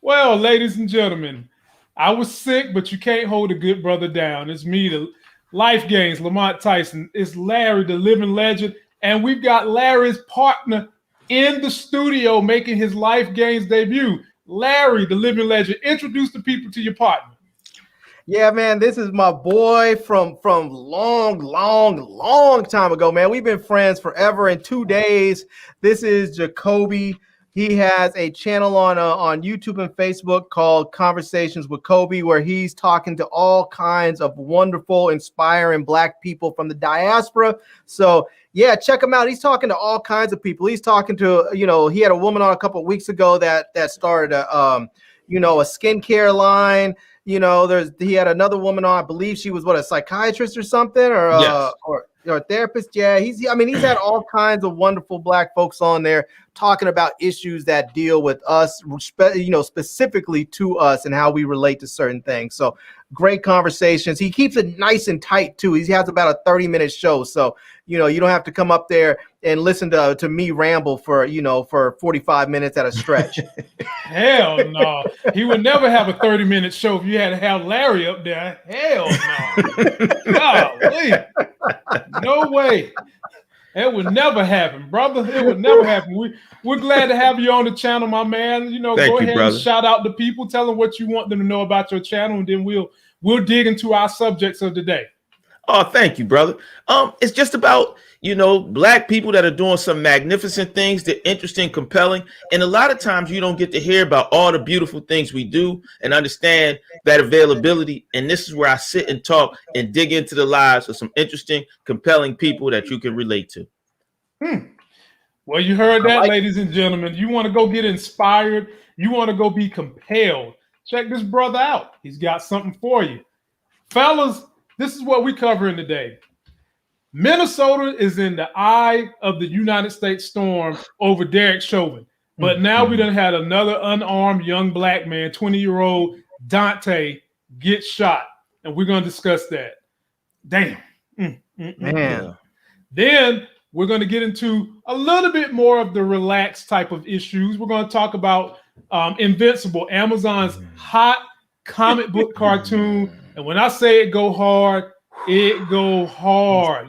Well, ladies and gentlemen, I was sick, but you can't hold a good brother down. It's me, the Life Gains, Lamont Tyson. It's Larry, the living legend. And we've got Larry's partner in the studio making his Life Gains debut. Larry, the living legend, introduce the people to your partner. Yeah, man, this is my boy from long time ago, man. We've been friends forever. In 2 days, this is Jacoby. He has a channel on YouTube and Facebook called Conversations with Kobe, where he's talking to all kinds of wonderful, inspiring Black people from the diaspora. So, yeah, check him out. He's talking to all kinds of people. He's talking to, he had a woman on a couple of weeks ago that started a skincare line. He had another woman on, I believe she was a psychiatrist or something, or a therapist. Yeah, he's had all kinds of wonderful Black folks on there talking about issues that deal with us, specifically to us and how we relate to certain things. So great conversations. He keeps it nice and tight too. He has about a 30-minute show. So, you don't have to come up there and listen to me ramble for 45 minutes at a stretch. Hell no. He would never have a 30-minute show if you had to have Larry up there. Hell no. Golly. No way. It would never happen, brother. It would never happen. We're glad to have you on the channel, my man. Go ahead and shout out to people. Tell them what you want them to know about your channel, and then we'll dig into our subjects of the day. Oh, thank you, brother. It's just about, Black people that are doing some magnificent things. They're interesting, compelling. And a lot of times you don't get to hear about all the beautiful things we do and understand that availability. And this is where I sit and talk and dig into the lives of some interesting, compelling people that you can relate to. Well, you heard that, ladies and gentlemen. You want to go get inspired. You want to go be compelled. Check this brother out. He's got something for you. Fellas, this is what we're covering today. Minnesota is in the eye of the United States storm over Derek Chauvin. But now we done had another unarmed young Black man, 20-year-old Daunte, get shot. And we're going to discuss that. Damn. Man. Then we're going to get into a little bit more of the relaxed type of issues. We're going to talk about Invincible, Amazon's hot comic book cartoon. And when I say it go hard,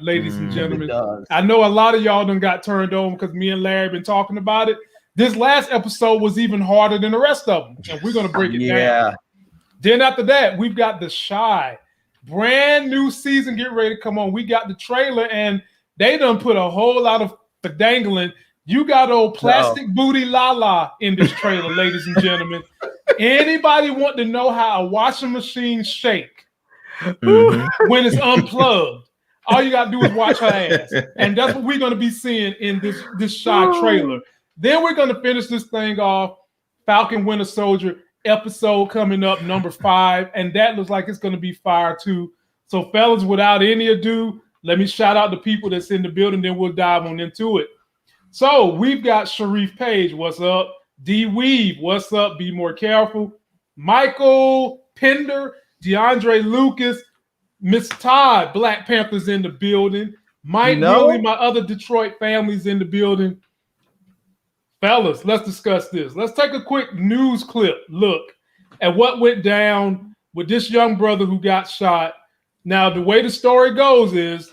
ladies and gentlemen. I know a lot of y'all done got turned on because me and Larry been talking about it. This last episode was even harder than the rest of them. And we're going to break it down. Then after that, we've got The Chi. Brand new season get ready to come on. We got the trailer and they done put a whole lot of dangling. You got old plastic booty Lala in this trailer, ladies and gentlemen. Anybody want to know how a washing machine shake when it's unplugged? All you gotta do is watch her ass, and that's what we're gonna be seeing in this Chi trailer. Then we're gonna finish this thing off. Falcon Winter Soldier episode coming up, number 5, and that looks like it's gonna be fire too. So, fellas, without any ado, let me shout out the people that's in the building. Then we'll dive on into it. So we've got Sharif Page, what's up? D Weave, what's up? Be more careful. Michael Pender, DeAndre Lucas, Miss Todd, Black Panthers in the building. Mike Willie, my other Detroit family's in the building. Fellas, let's discuss this. Let's take a quick news clip look at what went down with this young brother who got shot. Now, the way the story goes is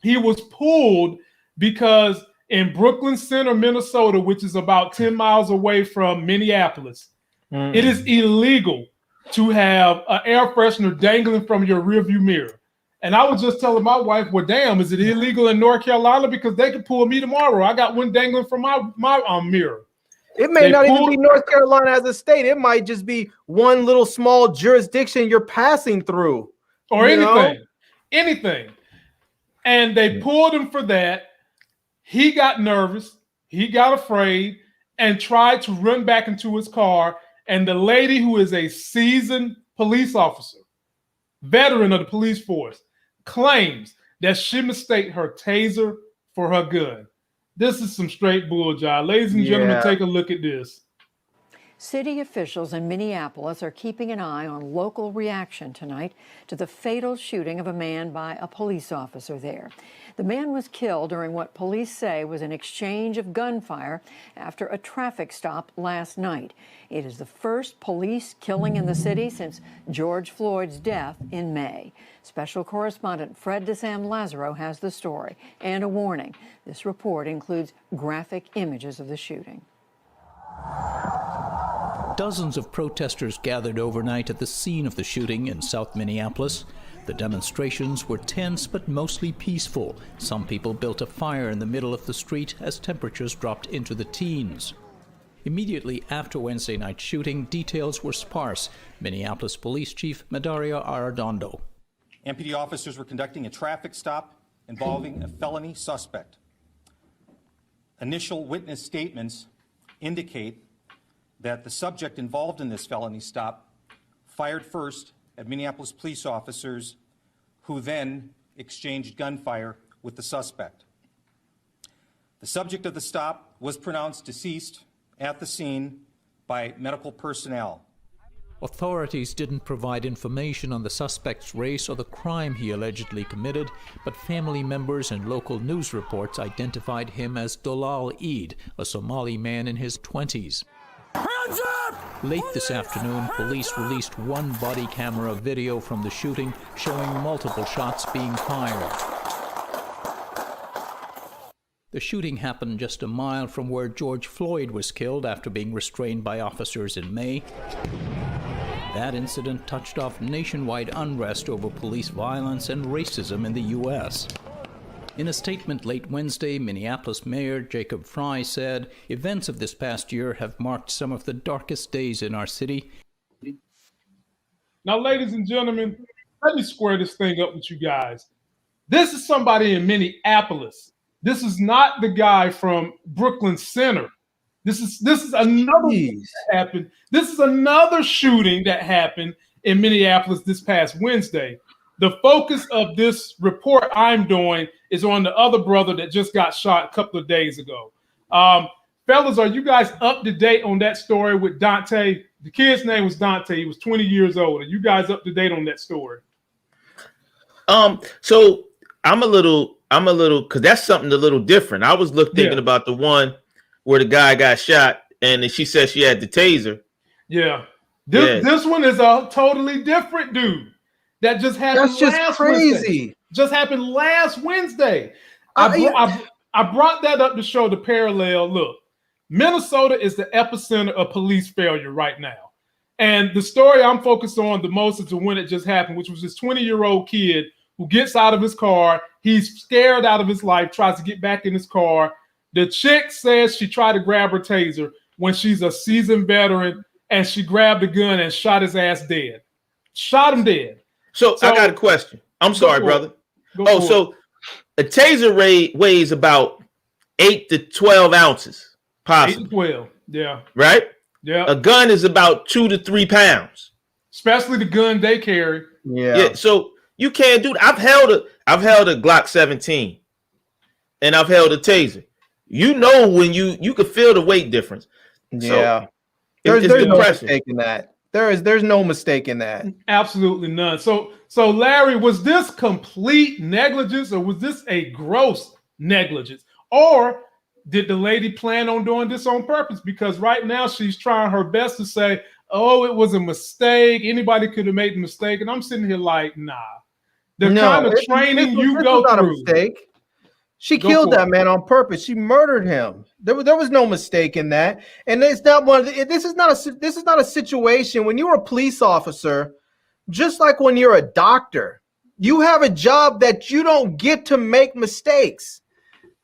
he was pulled because in Brooklyn Center, Minnesota, which is about 10 miles away from Minneapolis, it is illegal to have an air freshener dangling from your rearview mirror. And I was just telling my wife, well, damn, is it illegal in North Carolina? Because they could pull me tomorrow. I got one dangling from my mirror. It may not even be North Carolina as a state. It might just be one little small jurisdiction you're passing through. Or anything. And they pulled him for that. He got nervous. He got afraid and tried to run back into his car. And the lady, who is a seasoned police officer, veteran of the police force, claims that she mistook her taser for her gun. This is some straight bull jive. Ladies and gentlemen, take a look at this. City officials in Minneapolis are keeping an eye on local reaction tonight to the fatal shooting of a man by a police officer there. The man was killed during what police say was an exchange of gunfire after a traffic stop last night. It is the first police killing in the city since George Floyd's death in May. Special correspondent Fred DeSam Lazaro has the story and a warning. This report includes graphic images of the shooting. Dozens of protesters gathered overnight at the scene of the shooting in South Minneapolis. The demonstrations were tense but mostly peaceful. Some people built a fire in the middle of the street as temperatures dropped into the teens. Immediately after Wednesday night's shooting, details were sparse. Minneapolis Police Chief Medario Arredondo. MPD officers were conducting a traffic stop involving a felony suspect. Initial witness statements indicate that the subject involved in this felony stop fired first at Minneapolis police officers who then exchanged gunfire with the suspect. The subject of the stop was pronounced deceased at the scene by medical personnel. Authorities didn't provide information on the suspect's race or the crime he allegedly committed, but family members and local news reports identified him as Dolal Eid, a Somali man in his 20s. Late this afternoon, police released one body camera video from the shooting showing multiple shots being fired. The shooting happened just a mile from where George Floyd was killed after being restrained by officers in May. That incident touched off nationwide unrest over police violence and racism in the U.S. In a statement late Wednesday, Minneapolis Mayor Jacob Frey said, "Events of this past year have marked some of the darkest days in our city." Now, ladies and gentlemen, let me square this thing up with you guys. This is somebody in Minneapolis. This is not the guy from Brooklyn Center. This is another thing that happened. This is another shooting that happened in Minneapolis this past Wednesday. The focus of this report I'm doing is on the other brother that just got shot a couple of days ago. Fellas, are you guys up to date on that story with Daunte? The kid's name was Daunte. He was 20 years old. Are you guys up to date on that story? So I'm a little, because that's something a little different. I was thinking about the one where the guy got shot and she said she had the taser. Yeah. This one is a totally different dude. That just happened. That's just crazy. Wednesday. Just happened last Wednesday. I brought that up to show the parallel. Look, Minnesota is the epicenter of police failure right now. And the story I'm focused on the most is the one that just happened, which was this 20-year-old kid who gets out of his car. He's scared out of his life, tries to get back in his car. The chick says she tried to grab her taser when she's a seasoned veteran, and she grabbed a gun and shot his ass dead. Shot him dead. So I got a question. I'm sorry, brother. So a taser weighs about 8 to 12 ounces, possibly. 8 to 12, yeah. Right? Yeah. A gun is about 2 to 3 pounds. Especially the gun they carry. Yeah. So you can't do that. I've held a Glock 17, and I've held a taser. You know when you can feel the weight difference. Yeah. So there's no mistake in that. There's no mistake in that. Absolutely none. So Larry, was this complete negligence or was this a gross negligence? Or did the lady plan on doing this on purpose? Because right now she's trying her best to say, oh, it was a mistake. Anybody could have made the mistake. And I'm sitting here like, nah. The kind of training you go through. Not a mistake. She killed that man on purpose. She murdered him. There was no mistake in that. And it's not one. This is not a situation when you're a police officer, just like when you're a doctor. You have a job that you don't get to make mistakes.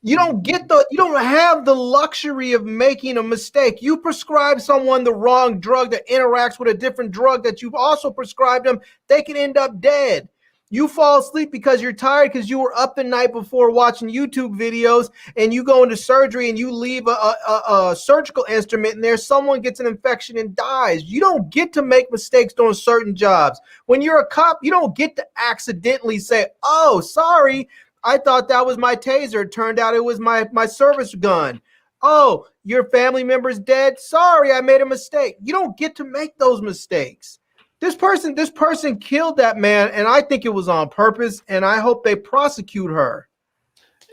You don't have the luxury of making a mistake. You prescribe someone the wrong drug that interacts with a different drug that you've also prescribed them, they can end up dead. You fall asleep because you're tired because you were up the night before watching YouTube videos, and you go into surgery and you leave a surgical instrument in there. Someone gets an infection and dies. You don't get to make mistakes doing certain jobs. When you're a cop, you don't get to accidentally say, oh, sorry, I thought that was my taser. It turned out it was my service gun. Oh, your family member's dead. Sorry, I made a mistake. You don't get to make those mistakes. This person killed that man, and I think it was on purpose, and I hope they prosecute her.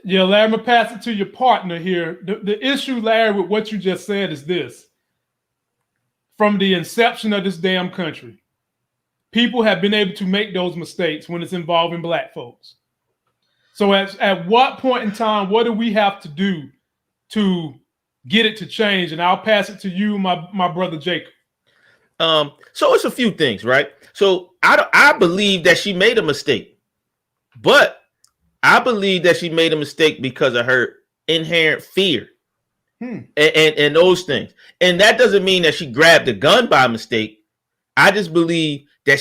Yeah, Larry, I'm going to pass it to your partner here. The issue, Larry, with what you just said is this. From the inception of this damn country, people have been able to make those mistakes when it's involving black folks. So at what point in time, what do we have to do to get it to change? And I'll pass it to you, my brother Jacob. So it's a few things, right? So I believe that she made a mistake, but I believe that she made a mistake because of her inherent fear and those things. And that doesn't mean that she grabbed a gun by mistake. I just believe that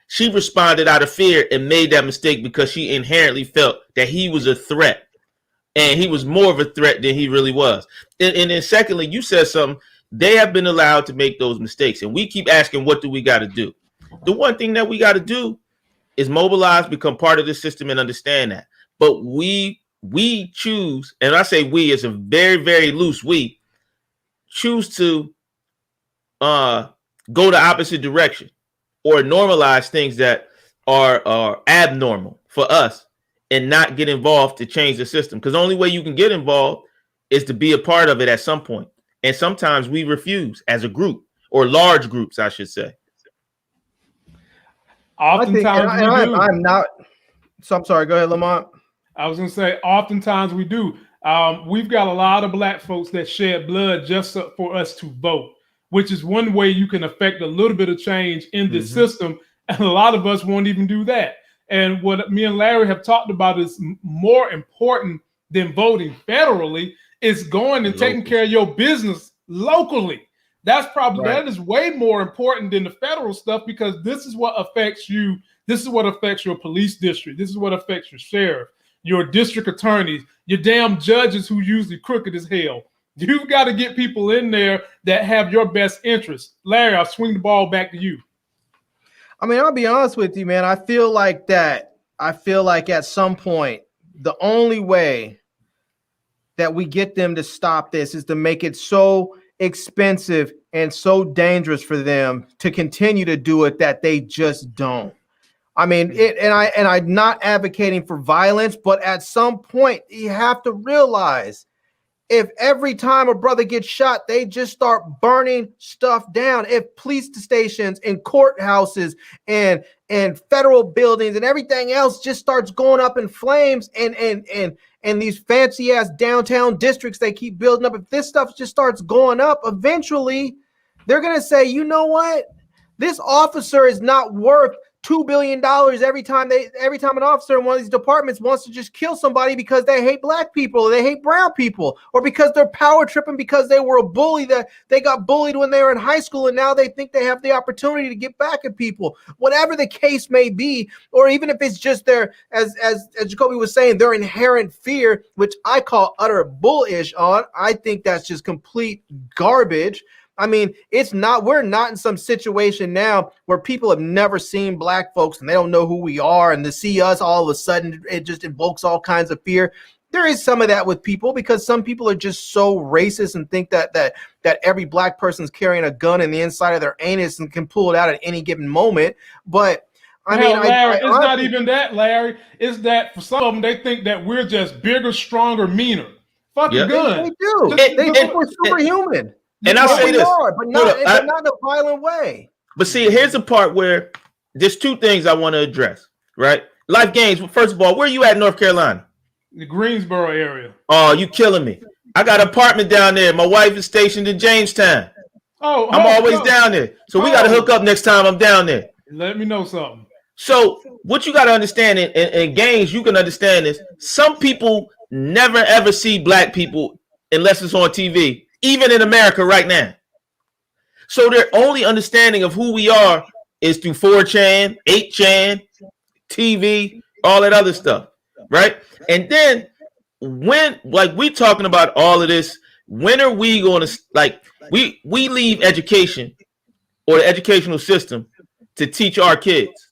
she responded out of fear and made that mistake because she inherently felt that he was a threat, and he was more of a threat than he really was. And then secondly, you said something. They have been allowed to make those mistakes, and we keep asking, what do we got to do? The one thing that we got to do is mobilize, become part of the system, and understand that. But we choose, and I say we, it's a very, very loose we, choose to go the opposite direction or normalize things that are abnormal for us and not get involved to change the system. Because the only way you can get involved is to be a part of it at some point. And sometimes we refuse as a group, or large groups, I should say. Oftentimes we do. I'm not. So I'm sorry. Go ahead, Lamont. I was going to say, oftentimes we do. We've got a lot of black folks that shed blood just for us to vote, which is one way you can affect a little bit of change in this system. And a lot of us won't even do that. And what me and Larry have talked about is more important than voting federally is going and taking care of your business locally. That's probably that is way more important than the federal stuff, because this is what affects you. This is what affects your police district. This is what affects your sheriff, your district attorneys, your damn judges who usually crooked as hell. You've got to get people in there that have your best interest. Larry, I'll swing the ball back to you. I mean, I'll be honest with you, man. I feel like at some point, the only way that we get them to stop this is to make it so expensive and so dangerous for them to continue to do it that they just don't. I mean, I'm not advocating for violence, but at some point you have to realize, if every time a brother gets shot, they just start burning stuff down. If police stations and courthouses and federal buildings and everything else just starts going up in flames, and these fancy ass downtown districts they keep building up, if this stuff just starts going up, eventually they're going to say, you know what? This officer is not worth $2 billion every time an officer in one of these departments wants to just kill somebody because they hate black people, or they hate brown people, or because they're power tripping because they were a bully, that they got bullied when they were in high school and now they think they have the opportunity to get back at people. Whatever the case may be, or even if it's just their, as Jacoby was saying, their inherent fear, which I call utter bullish on. I think that's just complete garbage. I mean, we're not in some situation now where people have never seen black folks and they don't know who we are, and to see us all of a sudden, it just invokes all kinds of fear. There is some of that with people, because some people are just so racist and think that every black person's carrying a gun in the inside of their anus and can pull it out at any given moment. But I mean, Larry, it's not even that, Larry. It's that for some of them, they think that we're just bigger, stronger, meaner. Fucking gun. They do. They think we're superhuman. And I'll say this, but not in a violent way. But see, here's the part where there's two things I want to address, right? Life Games. First of all, where are you at in North Carolina? The Greensboro area. Oh, you killing me. I got an apartment down there. My wife is stationed in Jamestown. Oh, I'm always down there. So we got to hook up next time I'm down there. Let me know something. So what you got to understand in games, you can understand this. Some people never, ever see black people unless it's on TV. Even in America right now. So their only understanding of who we are is through 4chan, 8chan, TV, all that other stuff, right? And then when, like, we talking about all of this, when are we going to, like, we leave education or the educational system to teach our kids,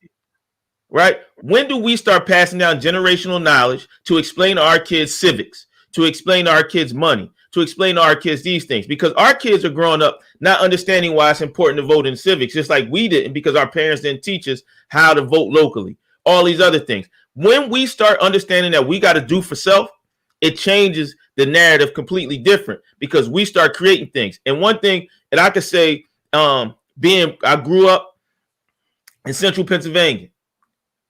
right? When do we start passing down generational knowledge to explain to our kids civics, to explain to our kids money, to explain to our kids these things, because our kids are growing up not understanding why it's important to vote in civics, just like we didn't, because our parents didn't teach us how to vote locally, all these other things. When we start understanding that we got to do for self, it changes the narrative completely different, because we start creating things. And one thing that I could say, I grew up in central Pennsylvania,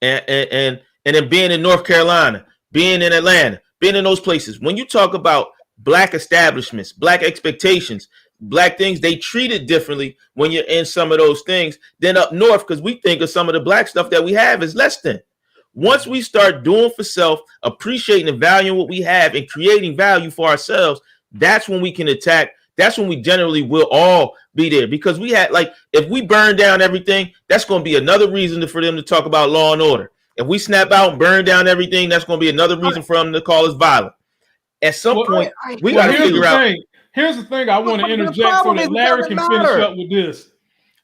and then being in North Carolina, being in Atlanta, being in those places. When you talk about black establishments, black expectations, black things, they treat it differently when you're in some of those things than up north, because we think of some of the black stuff that we have as less than. Once we start doing for self, appreciating and valuing what we have and creating value for ourselves, that's when we can attack. That's when we generally will all be there, because we had, like, if we burn down everything, that's going to be another reason for them to talk about law and order. If we snap out and burn down everything, that's going to be another reason for them to call us violent. At some point, we got to figure out. Here's the thing I want to interject so that Larry can finish up with this.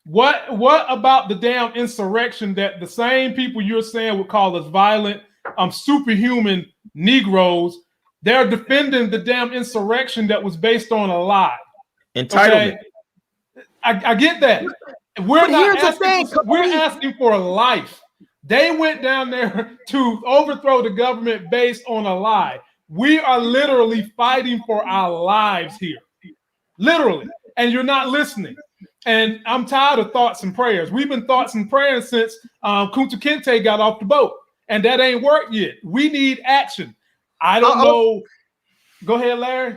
What about the damn insurrection that the same people you're saying would call us violent, superhuman Negroes? They're defending the damn insurrection that was based on a lie. Entitlement. Okay? I get that. We're asking for a life. They went down there to overthrow the government based on a lie. We are literally fighting for our lives here. Literally. And you're not listening. And I'm tired of thoughts and prayers. We've been thoughts and prayers since Kunta Kinte got off the boat. And that ain't worked yet. We need action. I don't know. Go ahead, Larry.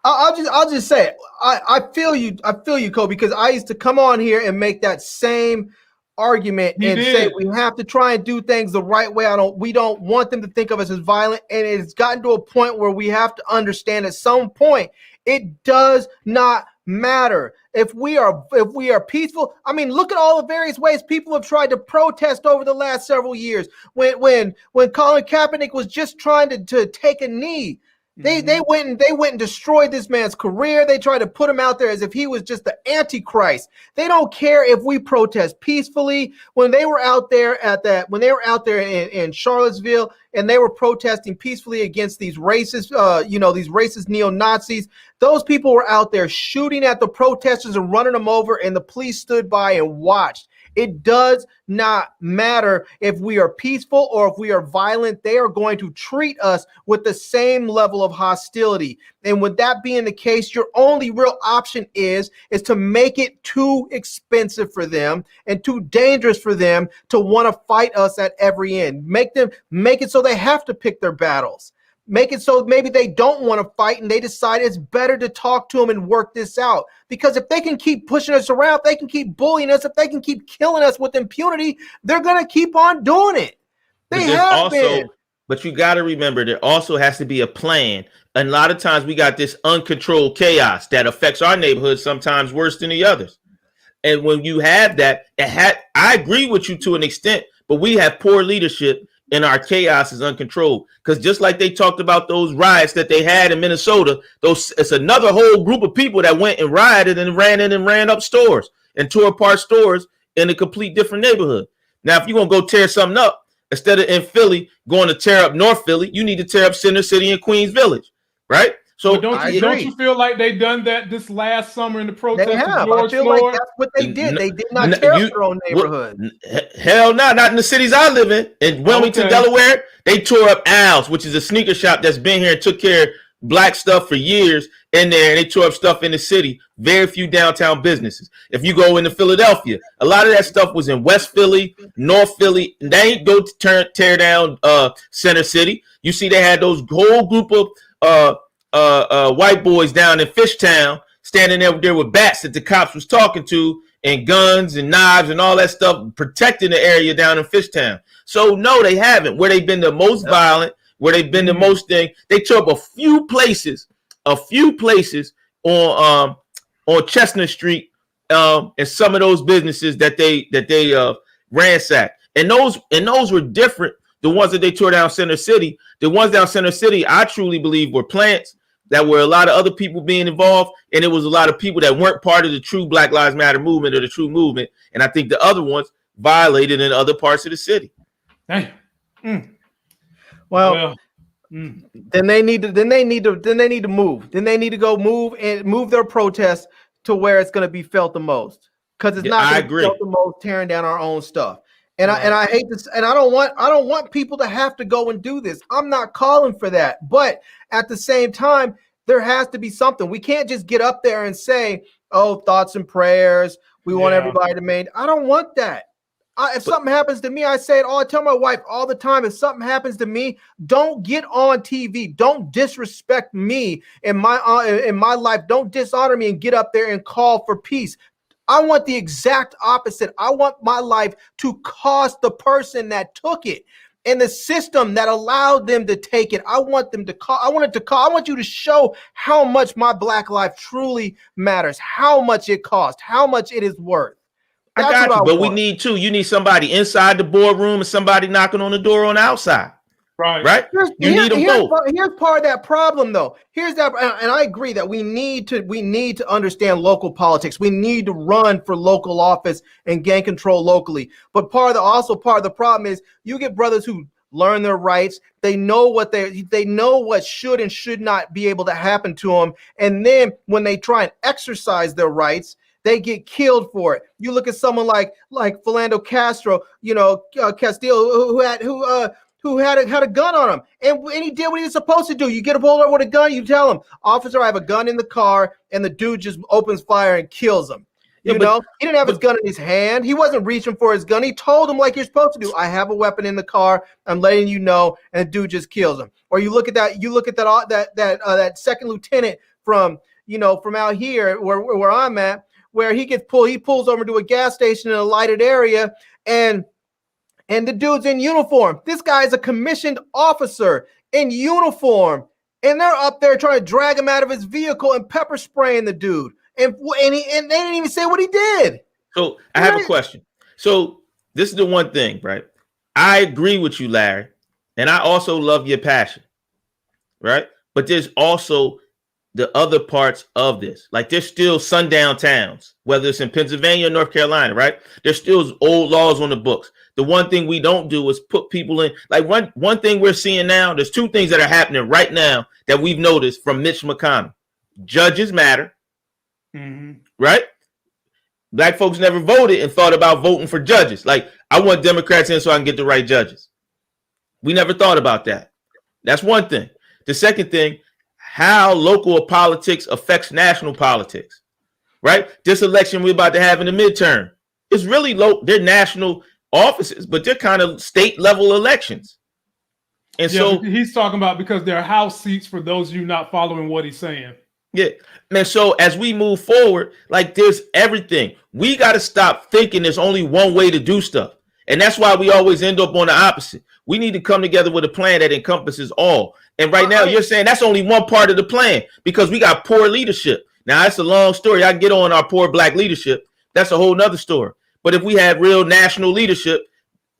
I'll just say, I feel you, Cole, because I used to come on here and make that same argument say we have to try and do things the right way. We don't want them to think of us as violent, and it's gotten to a point where we have to understand at some point it does not matter if we are peaceful. I mean, look at all the various ways people have tried to protest over the last several years. When Colin Kaepernick was just trying to take a knee, they went and destroyed this man's career. They tried to put him out there as if he was just the Antichrist. They don't care if we protest peacefully. When they were out there in Charlottesville and they were protesting peacefully against these racist, these racist neo-Nazis, those people were out there shooting at the protesters and running them over, and the police stood by and watched. It does not matter if we are peaceful or if we are violent. They are going to treat us with the same level of hostility. And with that being the case, your only real option is to make it too expensive for them and too dangerous for them to want to fight us at every end. Make it so they have to pick their battles. Make it so maybe they don't want to fight and they decide it's better to talk to them and work this out. Because if they can keep pushing us around, if they can keep bullying us, if they can keep killing us with impunity, they're going to keep on doing it. But you got to remember, there also has to be a plan. And a lot of times we got this uncontrolled chaos that affects our neighborhood sometimes worse than the others. And when you have that, I agree with you to an extent, but we have poor leadership and our chaos is uncontrolled. Because just like they talked about those riots that they had in Minnesota, it's another whole group of people that went and rioted and ran in and ran up stores and tore apart stores in a complete different neighborhood. Now, if you're going to go tear something up, instead of in Philly going to tear up North Philly, you need to tear up Center City and Queens Village, right? So don't you feel like they done that this last summer in the protest? They have. I feel like that's what they did. They did not tear up their own neighborhood. Hell no, not in the cities I live in. In Wilmington, Delaware, they tore up Al's, which is a sneaker shop that's been here and took care of black stuff for years in there, and they tore up stuff in the city. Very few downtown businesses. If you go into Philadelphia, a lot of that stuff was in West Philly, North Philly. They ain't go to tear down Center City. You see, they had those whole group of white boys down in Fishtown standing there with bats that the cops was talking to, and guns and knives and all that stuff, protecting the area down in Fishtown. So no, they haven't. Where they've been the most violent, where they've been the most thing, they tore up a few places on Chestnut Street, and some of those businesses that they ransacked. And those were different. The ones that they tore down Center City, the ones down Center City, I truly believe were plants that were a lot of other people being involved, and it was a lot of people that weren't part of the true Black Lives Matter movement or the true movement. And I think the other ones violated in other parts of the city. Hey. Well, then they need to move. Then they need to go move their protest to where it's going to be felt the most, because it's not going to be felt the most tearing down our own stuff. And I hate this, and I don't want people to have to go and do this. I'm not calling for that, but at the same time, there has to be something. We can't just get up there and say, "Oh, thoughts and prayers. We want everybody to maintain." I don't want that. If something happens to me, I say it all. I tell my wife all the time, if something happens to me, don't get on TV. Don't disrespect me in my life. Don't dishonor me and get up there and call for peace. I want the exact opposite. I want my life to cost the person that took it and the system that allowed them to take it. I want them to call. I want you to show how much my Black life truly matters, how much it costs, how much it is worth. I got you, but we need two. You need somebody inside the boardroom and somebody knocking on the door on the outside. Right. You need them both. Here's part of that problem, though. Here's that, and I agree that we need to understand local politics. We need to run for local office and gain control locally. But part of the problem is you get brothers who learn their rights. They know what should and should not be able to happen to them, and then when they try and exercise their rights, they get killed for it. You look at someone like Philando Castro, Castillo, who had a gun on him, and he did what he was supposed to do. You get a hold with a gun, you tell him, "Officer, I have a gun in the car," and the dude just opens fire and kills him. He didn't have his gun in his hand. He wasn't reaching for his gun. He told him like you're supposed to do. "I have a weapon in the car. I'm letting you know," and the dude just kills him. Or you look at that second lieutenant from out here where I'm at, where he pulls over to a gas station in a lighted area, and the dude's in uniform. This guy is a commissioned officer in uniform, and they're up there trying to drag him out of his vehicle and pepper spraying the dude. And they didn't even say what he did. So I have a question. So this is the one thing, right? I agree with you, Larry, and I also love your passion, right? But there's also the other parts of this. Like, there's still sundown towns, whether it's in Pennsylvania or North Carolina, right? There's still old laws on the books. The one thing we don't do is put people in, like one thing we're seeing now, there's two things that are happening right now that we've noticed from Mitch McConnell. Judges matter, right? Black folks never voted and thought about voting for judges. Like, I want Democrats in so I can get the right judges. We never thought about that. That's one thing. The second thing, how local politics affects national politics, right? This election we're about to have in the midterm, it's really low. They're national offices, but they're kind of state level elections. And so he's talking about because they're House seats for those of you not following what he's saying. Yeah. And so as we move forward, like, there's everything. We got to stop thinking there's only one way to do stuff. And that's why we always end up on the opposite. We need to come together with a plan that encompasses all. And right now you're saying that's only one part of the plan because we got poor leadership. Now, that's a long story. I can get on our poor Black leadership. That's a whole nother story. But if we have real national leadership,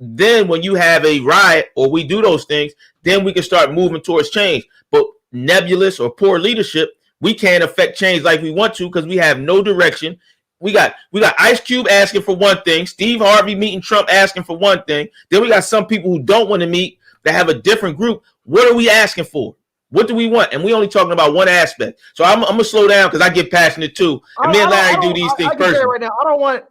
then when you have a riot or we do those things, then we can start moving towards change. But nebulous or poor leadership, we can't affect change like we want to because we have no direction. We got Ice Cube asking for one thing, Steve Harvey meeting Trump asking for one thing. Then we got some people who don't want to meet that have a different group. What are we asking for? What do we want? And we only talking about one aspect. So I'm gonna slow down because I get passionate too. And me and Larry do these things personally. Right now,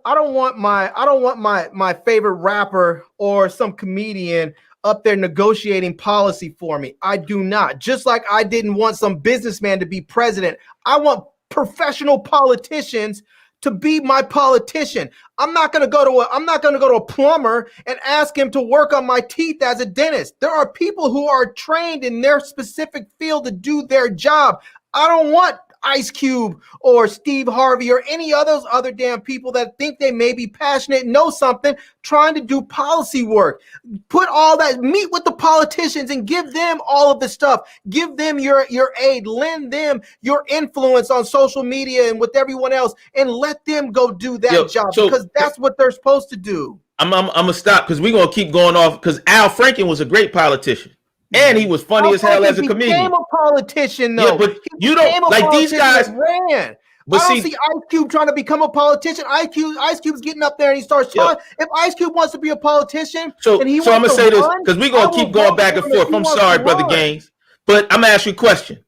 I don't want my favorite rapper or some comedian up there negotiating policy for me. I do not. Just like I didn't want some businessman to be president. I want professional politicians to be my politician. I'm not going to go to a plumber and ask him to work on my teeth as a dentist. There are people who are trained in their specific field to do their job. I don't want Ice Cube or Steve Harvey or any of those other damn people that think they may be passionate and know something trying to do policy work. Put all that, meet with the politicians and give them all of the stuff. Give them your aid, lend them your influence on social media and with everyone else, and let them go do that job because that's what they're supposed to do. I'm gonna stop because we're gonna keep going off because Al Franken was a great politician. And he was funny as hell as a comedian. He became a politician, though. Yeah, but you don't like these guys. Ran. But I don't see Ice Cube trying to become a politician. Ice Cube's getting up there and he starts talking. If Ice Cube wants to be a politician, so I'm gonna say this because we're gonna keep going back and forth. I'm sorry, Brother Gaines, But I'm gonna ask you a question.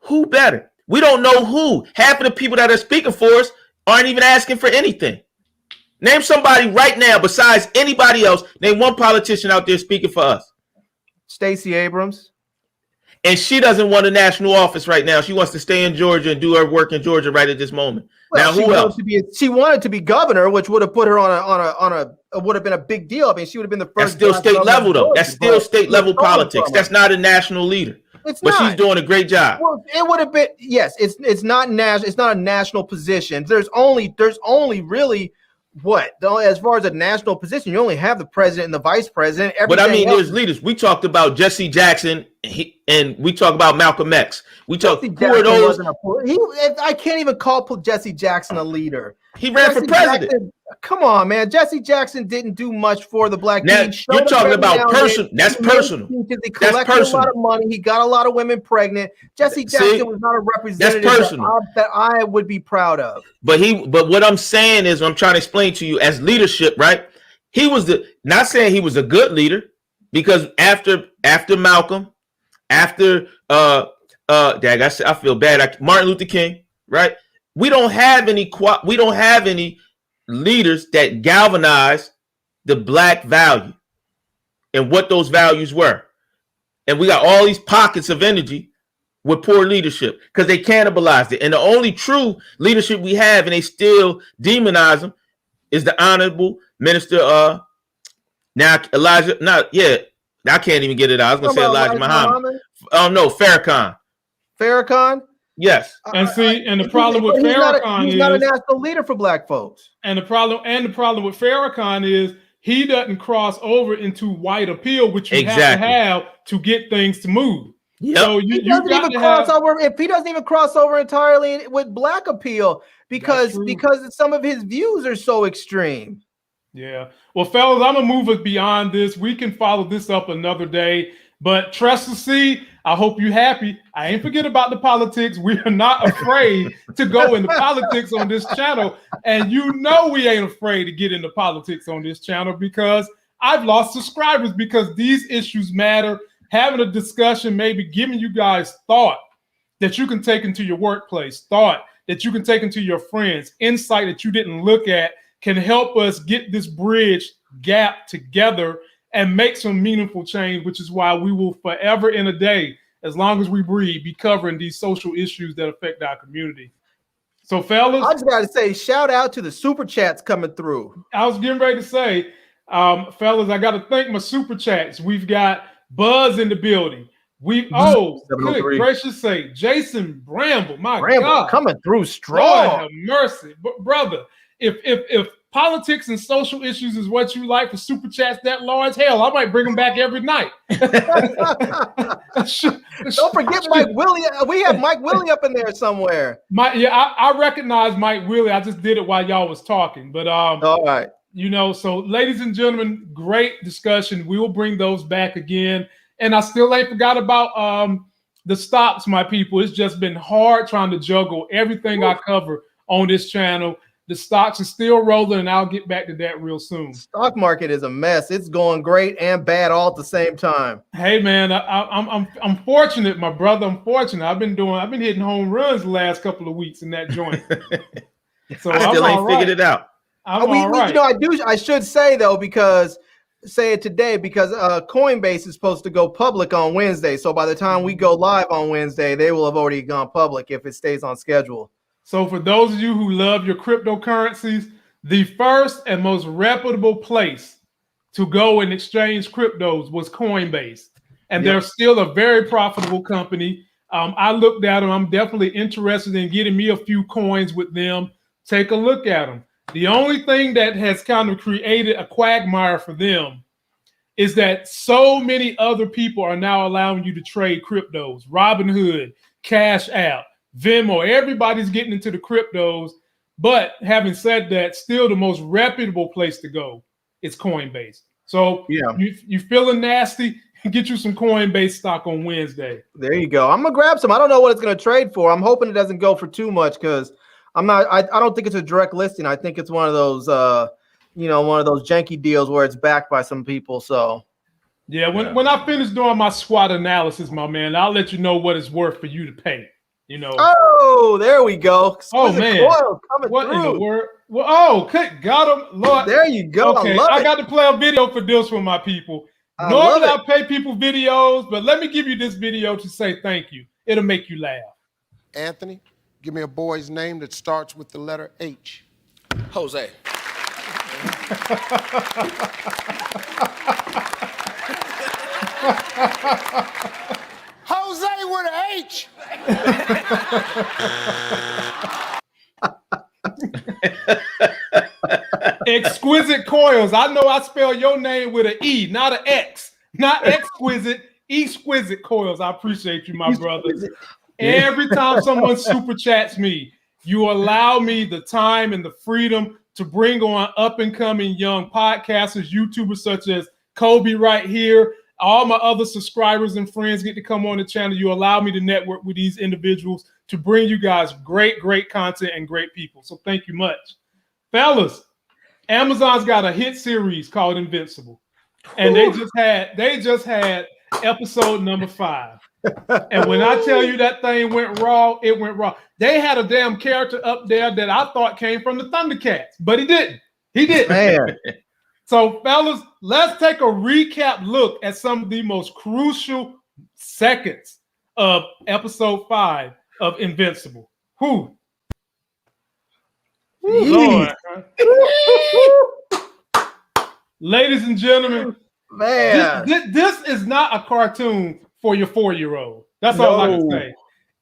Who better? We don't know who. Half of the people that are speaking for us aren't even asking for anything. Name somebody right now besides anybody else. Name one politician out there speaking for us. Stacey Abrams. And she doesn't want a national office right now. She wants to stay in Georgia and do her work in Georgia right at this moment. Well, now, who else? She wanted to be governor, which would have put her would have been a big deal. I mean, she would have been the first. That's still state level, though. That's still state level politics. That's not a national leader. But she's doing a great job. Well, it would have been, yes. It's not national. It's not a national position. There's only really what, as far as a national position, you only have the president and the vice president. But I mean, there's leaders. We talked about Jesse Jackson, and we talk about Malcolm X. We talk. Who are those? I can't even call Jesse Jackson a leader. He ran for president. Come on, man. Jesse Jackson didn't do much for the black community. You're talking about personal. That's personal. He collected a lot of money. He got a lot of women pregnant. Jesse Jackson was not a representative that I would be proud of. But what I'm saying is, I'm trying to explain to you as leadership, right? He was not saying he was a good leader, because after Malcolm, after I feel bad. Martin Luther King, right? We don't have any leaders that galvanize the black value and what those values were. And we got all these pockets of energy with poor leadership because they cannibalized it. And the only true leadership we have, and they still demonize them, is the honorable minister. Now Elijah, I can't even get it out. I was going to say Elijah Muhammad. No, Farrakhan. Farrakhan? Yes. And the problem with Farrakhan is he's not a national leader for black folks. And the problem with Farrakhan is he doesn't cross over into white appeal, which you have to get things to move. Yep. So he doesn't even cross over. If he doesn't even cross over entirely with black appeal, because some of his views are so extreme. Yeah. Well, fellas, I'm gonna move us beyond this. We can follow this up another day. But trust to see, I hope you're happy. I ain't forget about the politics. We are not afraid to go into politics on this channel. And you know we ain't afraid to get into politics on this channel, because I've lost subscribers because these issues matter. Having a discussion, maybe giving you guys thought that you can take into your workplace, thought that you can take into your friends, insight that you didn't look at, can help us get this bridge gap together and make some meaningful change, which is why we will forever and a day, as long as we breathe, be covering these social issues that affect our community. So, fellas, I just got to say, shout out to the super chats coming through. I was getting ready to say, fellas, I got to thank my super chats. We've got Buzz in the building. Good gracious sake, Jason Bramble, God, coming through strong. Lord have mercy, but brother, if politics and social issues is what you like for super chats that large, hell, I might bring them back every night. Don't forget Mike Willie. We have Mike Willie up in there somewhere. I recognize Mike Willie. I just did it while y'all was talking. But all right. So ladies and gentlemen, great discussion. We will bring those back again. And I still ain't forgot about the stocks, my people. It's just been hard trying to juggle everything I cover on this channel. The stocks are still rolling, and I'll get back to that real soon. Stock market is a mess. It's going great and bad all at the same time. Hey man, I'm fortunate, my brother. I'm fortunate. I've been hitting home runs the last couple of weeks in that joint. So I still ain't figured it out. I should say though, because Coinbase is supposed to go public on Wednesday. So by the time we go live on Wednesday, they will have already gone public if it stays on schedule. So for those of you who love your cryptocurrencies, the first and most reputable place to go and exchange cryptos was Coinbase. And they're still a very profitable company. I looked at them. I'm definitely interested in getting me a few coins with them. Take a look at them. The only thing that has kind of created a quagmire for them is that so many other people are now allowing you to trade cryptos. Robinhood, Cash App, Venmo, everybody's getting into the cryptos. But having said that, still the most reputable place to go is Coinbase. So you feeling nasty, get you some Coinbase stock on Wednesday. There you go. I'm going to grab some. I don't know what it's going to trade for. I'm hoping it doesn't go for too much because I don't think it's a direct listing. I think it's one of those, one of those janky deals where it's backed by some people. So Yeah, when I finish doing my SWOT analysis, my man, I'll let you know what it's worth for you to pay. You know. Oh, there we go. Exquisite coils coming what through. In the word? Well, good God, Lord. There you go. Okay, I got to play a video for this for my people. Normally I pay people videos, but let me give you this video to say thank you. It'll make you laugh. Anthony, give me a boy's name that starts with the letter H. Jose. Jose with an H. Exquisite coils. I know I spell your name with an E, not an X. Not exquisite, exquisite coils. I appreciate you, my brother. Every time someone super chats me, you allow me the time and the freedom to bring on up and coming young podcasters, YouTubers such as Kobe right here. All my other subscribers and friends get to come on the channel. You allow me to network with these individuals to bring you guys great, great content and great people. So thank you much. Fellas, Amazon's got a hit series called Invincible. And they just had episode number 5. And when I tell you that thing went raw, it went raw. They had a damn character up there that I thought came from the Thundercats, but he didn't. He didn't. Man. So, fellas, let's take a recap look at some of the most crucial seconds of episode 5 of Invincible. Whew. Lord. Ladies and gentlemen, man, this is not a cartoon for your 4-year-old. That's all I can say.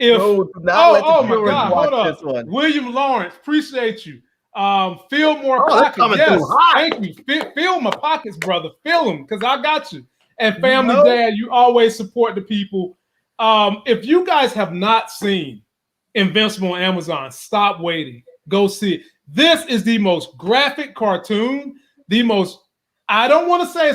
Oh my God, hold on. William Lawrence, appreciate you. Fill more pockets. Yes, thank you. Fill my pockets, brother. Fill them, because I got you. And Family Dad, you always support the people. If you guys have not seen Invincible on Amazon, stop waiting. Go see it. This is the most graphic cartoon. The most, I don't want to say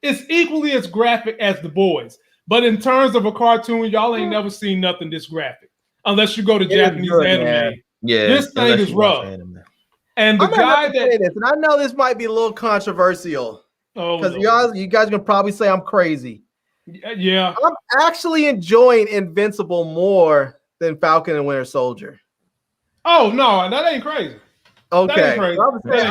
it's equally as graphic as The Boys, but in terms of a cartoon, y'all ain't never seen nothing this graphic unless you go to Japanese anime. Man. Yeah, this thing is rough. And the guy that, and I know this might be a little controversial, because you guys gonna probably say I'm crazy. Yeah, I'm actually enjoying Invincible more than Falcon and Winter Soldier. Oh no, that ain't crazy. Okay, that ain't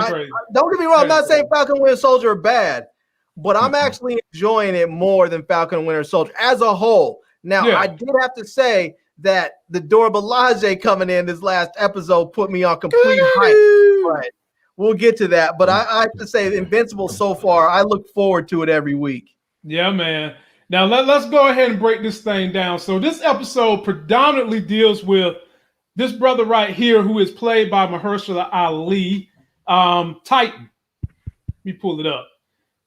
crazy. Don't get me wrong. I'm not saying Falcon and Winter Soldier are bad, but I'm actually enjoying it more than Falcon and Winter Soldier as a whole. Now, I did have to say that the Dora Milaje coming in this last episode put me on complete hype. But we'll get to that. But I have to say, Invincible so far, I look forward to it every week. Yeah, man. Now, let's go ahead and break this thing down. So this episode predominantly deals with this brother right here, who is played by Mahershala Ali, Titan. Let me pull it up.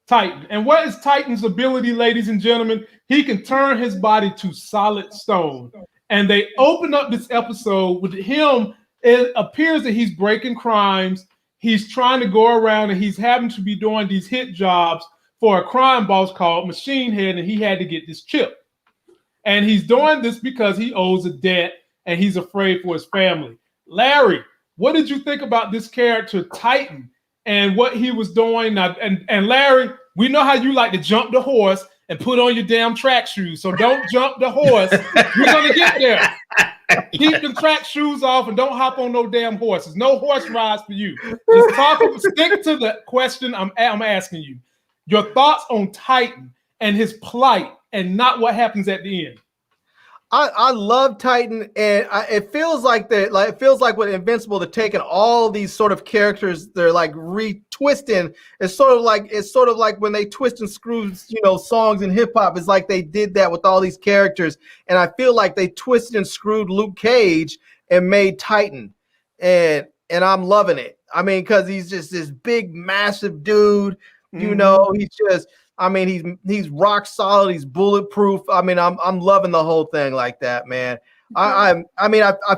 Titan. And what is Titan's ability, ladies and gentlemen? He can turn his body to solid stone. And they open up this episode with him. It appears that he's breaking crimes. He's trying to go around and he's having to be doing these hit jobs for a crime boss called Machine Head, and he had to get this chip. And he's doing this because he owes a debt and he's afraid for his family. Larry, what did you think about this character, Titan, and what he was doing? Now, and Larry, we know how you like to jump the horse and put on your damn track shoes. So don't jump the horse. You're going to get there. Keep the track shoes off and don't hop on no damn horses. No horse rides for you. Just stick to the question I'm asking you. Your thoughts on Titan and his plight and not what happens at the end. I love Titan, and it feels like it feels like with Invincible, they're taking all these sort of characters, they're like retwisting. It's sort of like when they twist and screw, songs in hip hop. It's like they did that with all these characters, and I feel like they twisted and screwed Luke Cage and made Titan, and I'm loving it. I mean, because he's just this big, massive dude. He's rock solid. He's bulletproof. I mean, I'm loving the whole thing like that, man. I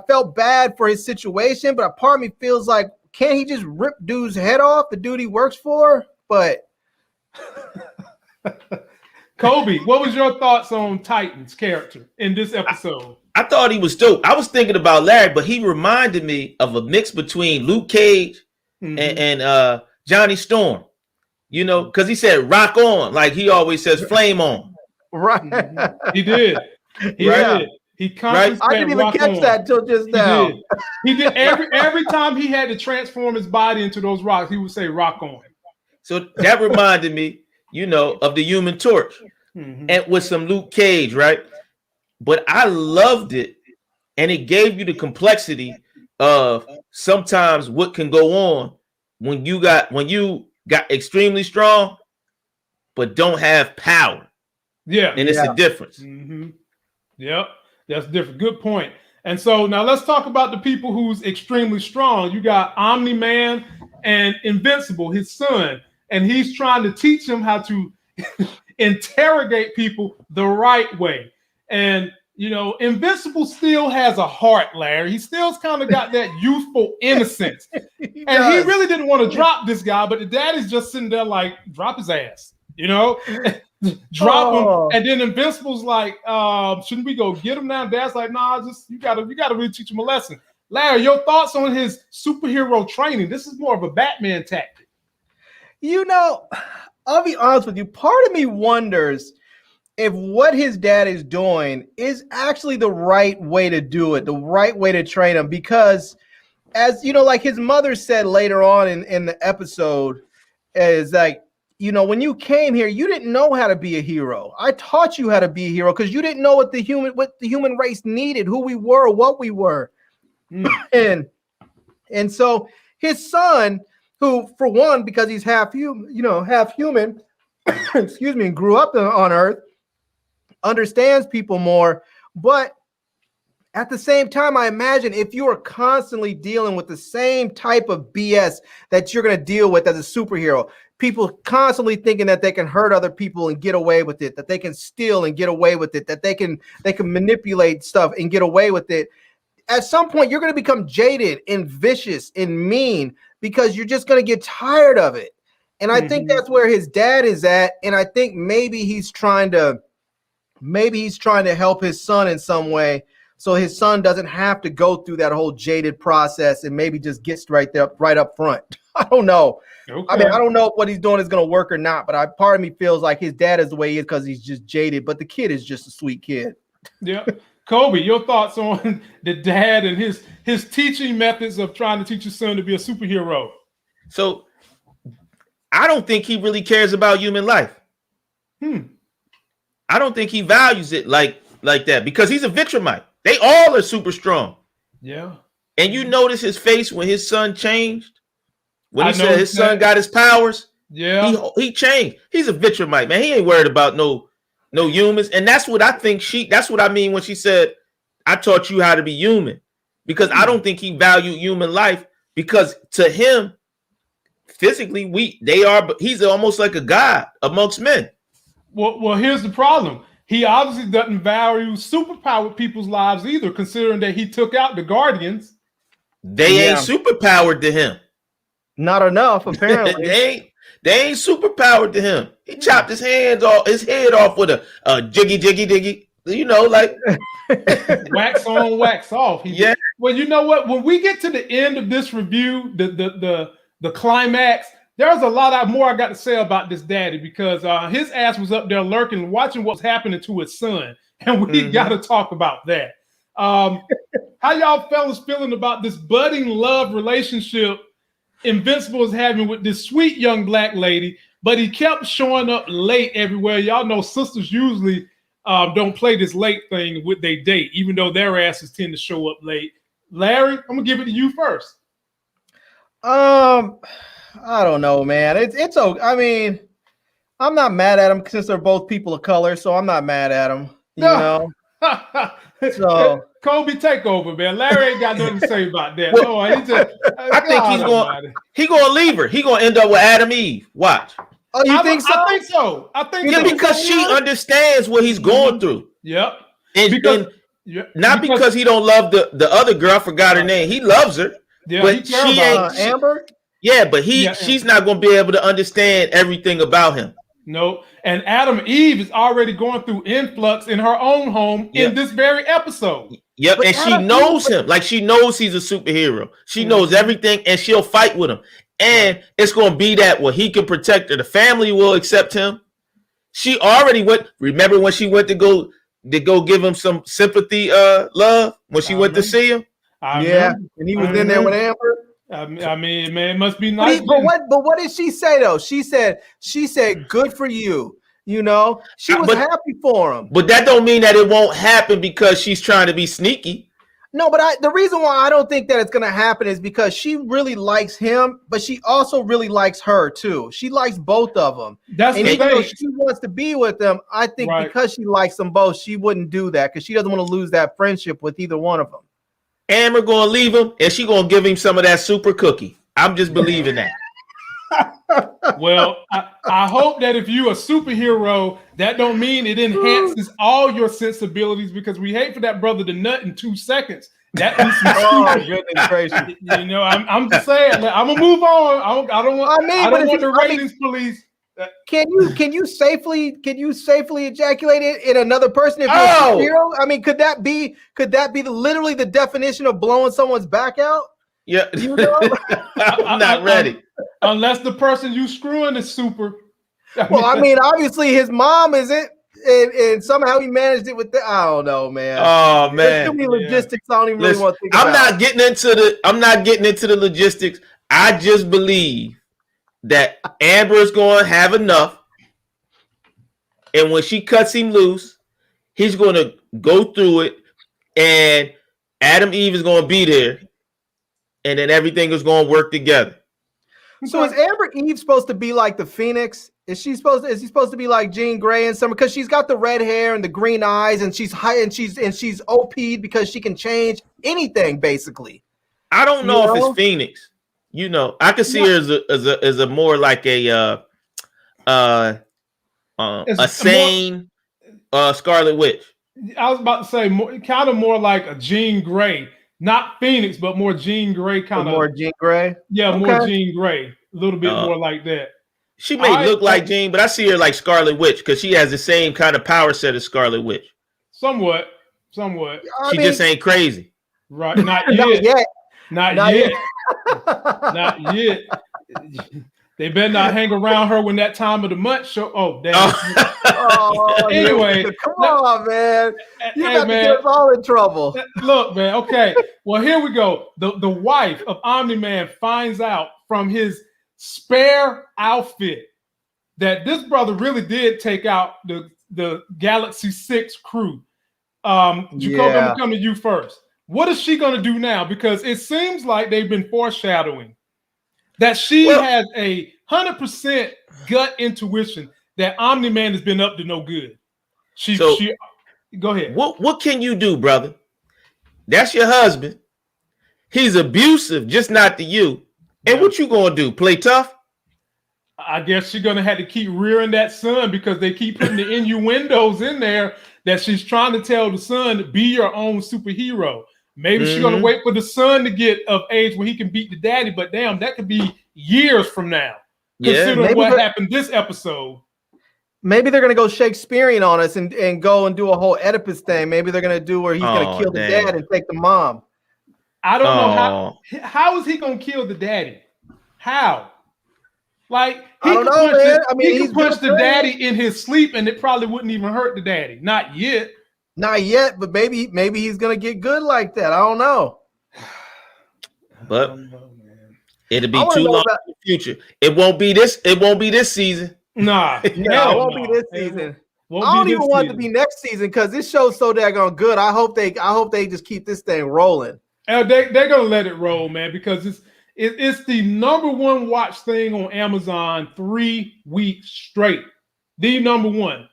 felt bad for his situation, but a part of me feels like, can't he just rip dude's head off, the dude he works for? But Kobe, what was your thoughts on Titan's character in this episode? I thought he was dope. I was thinking about Larry, but he reminded me of a mix between Luke Cage and Johnny Storm. You know, because he said rock on, like he always says flame on. Right. He did. He did. He constantly I didn't even catch that till just now. He did every time he had to transform his body into those rocks, he would say rock on. So that reminded me, you know, of the Human Torch and with some Luke Cage, right? But I loved it, and it gave you the complexity of sometimes what can go on when you got extremely strong, but don't have power. Yeah, and it's a difference. Yep, that's different. Good point. And so now let's talk about the people who's extremely strong. You got Omni-Man and Invincible, his son, and he's trying to teach him how to interrogate people the right way. And you know, Invincible still has a heart, Larry. He still's kind of got that youthful innocence. And he really didn't want to drop this guy, but the daddy's just sitting there like, drop his ass, you know? Drop him. And then Invincible's like, shouldn't we go get him now? Dad's like, nah, just you gotta really teach him a lesson. Larry, your thoughts on his superhero training? This is more of a Batman tactic. You know, I'll be honest with you. Part of me wonders if what his dad is doing is actually the right way to do it, the right way to train him. Because, as you know, like his mother said later on in the episode, is like, you know, when you came here, you didn't know how to be a hero. I taught you how to be a hero because you didn't know what the human race needed, who we were, what we were. And so his son, who, for one, because he's half human, excuse me, and grew up on Earth, understands people more. But at the same time, I imagine if you are constantly dealing with the same type of BS that you're going to deal with as a superhero, people constantly thinking that they can hurt other people and get away with it, that they can steal and get away with it, that they can manipulate stuff and get away with it. At some point, you're going to become jaded and vicious and mean because you're just going to get tired of it. And I think that's where his dad is at. And I think maybe he's trying to help his son in some way, so his son doesn't have to go through that whole jaded process and maybe just gets right up front. I don't know. Okay. I mean, I don't know if what he's doing is going to work or not, but part of me feels like his dad is the way he is because he's just jaded, but the kid is just a sweet kid. Yeah. Kobe, your thoughts on the dad and his teaching methods of trying to teach his son to be a superhero? So I don't think he really cares about human life. I don't think he values it like that because he's a Vitramite. They all are super strong. Yeah. And you notice his face when his son changed? When he said his son got his powers? Yeah. He changed. He's a Vitramite, man. He ain't worried about no humans. And that's what I think that's what I mean when she said, I taught you how to be human. Because I don't think he valued human life because to him, physically, he's almost like a god amongst men. Well, here's the problem. He obviously doesn't value superpowered people's lives either, considering that he took out the Guardians. They ain't superpowered to him. Not enough, apparently. they ain't superpowered to him. He chopped his head off with a jiggy. You know, like wax on, wax off. Well, you know what? When we get to the end of this review, the climax, there's a lot more I got to say about this daddy because his ass was up there lurking, watching what's happening to his son, and we got to talk about that. How y'all fellas feeling about this budding love relationship Invincible is having with this sweet young black lady, but he kept showing up late everywhere. Y'all know sisters usually don't play this late thing with their date, even though their asses tend to show up late. Larry, I'm gonna give it to you first. I don't know, man. It's okay. I mean, I'm not mad at them since they're both people of color, so I'm not mad at them. You know. So Kobe, take over, man. Larry ain't got nothing to say about that. Well, I think he's going to leave her. He's going to end up with Adam Eve. Watch. Oh, you think so? I think so. Yeah, because she understands what he's going through. Yep. Not because he don't love the other girl. I forgot her name. He loves her. Yeah, but she ain't Amber. Yeah, but she's not going to be able to understand everything about him. No, and Adam Eve is already going through influx in her own home in this very episode. Yep, but and she knows him. Like she knows he's a superhero. She knows everything, and she'll fight with him. And it's going to be that he can protect her. The family will accept him. She already went. Remember when she went to go give him some sympathy, love, when she went to see him? And he was in there with Amber. I mean, man, it must be nice. But what did she say though? She said, good for you. You know, she was happy for him. But that don't mean that it won't happen because she's trying to be sneaky. No, but the reason why I don't think that it's going to happen is because she really likes him, but she also really likes her too. She likes both of them. That's and the even thing. though she wants to be with them, I think because she likes them both, she wouldn't do that because she doesn't want to lose that friendship with either one of them. Amber going to leave him, and she going to give him some of that super cookie. I'm just believing that. Well, I hope that if you're a superhero, that don't mean it enhances all your sensibilities, because we hate for that brother to nut in 2 seconds. That is goodness gracious. You know, I'm just saying. I'm gonna move on. I don't want the ratings police. Can you safely ejaculate it in another person if you're a superhero? I mean, could that be literally the definition of blowing someone's back out? Yeah, you know? I'm not ready. Unless the person you screwing is super. Well, I mean, obviously his mom isn't, and somehow he managed it with that. I don't know, man. Oh man, there's too many logistics. I don't even really want to think about. I'm not getting into the logistics. I just believe that Amber is going to have enough, and when she cuts him loose, he's going to go through it, and Adam Eve is going to be there, and then everything is going to work together. So is Amber Eve supposed to be like the Phoenix? Is he supposed to be like Jean Grey in Summer? Because she's got the red hair and the green eyes, and she's high, and she's OP'd because she can change anything basically. I don't know if it's Phoenix. You know, I could see her as a more like a sane Scarlet Witch. I was about to say kind of more like a Jean Grey. Not Phoenix, but more Jean Grey kind of. More Jean Grey? Yeah, okay. More Jean Grey. A little bit more like that. She may look like Jean, but I see her like Scarlet Witch because she has the same kind of power set as Scarlet Witch. Somewhat. She just ain't crazy. Right. Not yet. Not yet. Not yet. They better not hang around her when that time of the month show. Oh, damn. Anyway, come on, man. You got to get us all in trouble. Look, man. Okay. Well, here we go. The wife of Omni-Man finds out from his spare outfit that this brother really did take out the Galaxy 6 crew. Jacoby, I'm coming to you first. What is she going to do now? Because it seems like they've been foreshadowing that she has a 100% gut intuition that Omni-Man has been up to no good. She go ahead. What can you do, brother? That's your husband. He's abusive, just not to you. And what you gonna do? Play tough? I guess she's gonna have to keep rearing that son because they keep putting the innuendos in there that she's trying to tell the son to be your own superhero. Maybe she's gonna wait for the son to get of age where he can beat the daddy, but damn, that could be years from now. Considering what happened this episode. Maybe they're gonna go Shakespearean on us and go and do a whole Oedipus thing. Maybe they're gonna do where he's gonna kill the dad and take the mom. I don't know how is he gonna kill the daddy? How? Like I don't know, man. I mean, he can punch the daddy in his sleep, and it probably wouldn't even hurt the daddy. Not yet. Not yet, but maybe he's gonna get good like that. I don't know. But it'll be too long in the future. It won't be this season. Nah, it won't be this season. I don't even want it to be next season because this show's so daggone good. I hope they just keep this thing rolling. They're gonna let it roll, man, because it's the #1 watch thing on Amazon 3 weeks straight. The #1.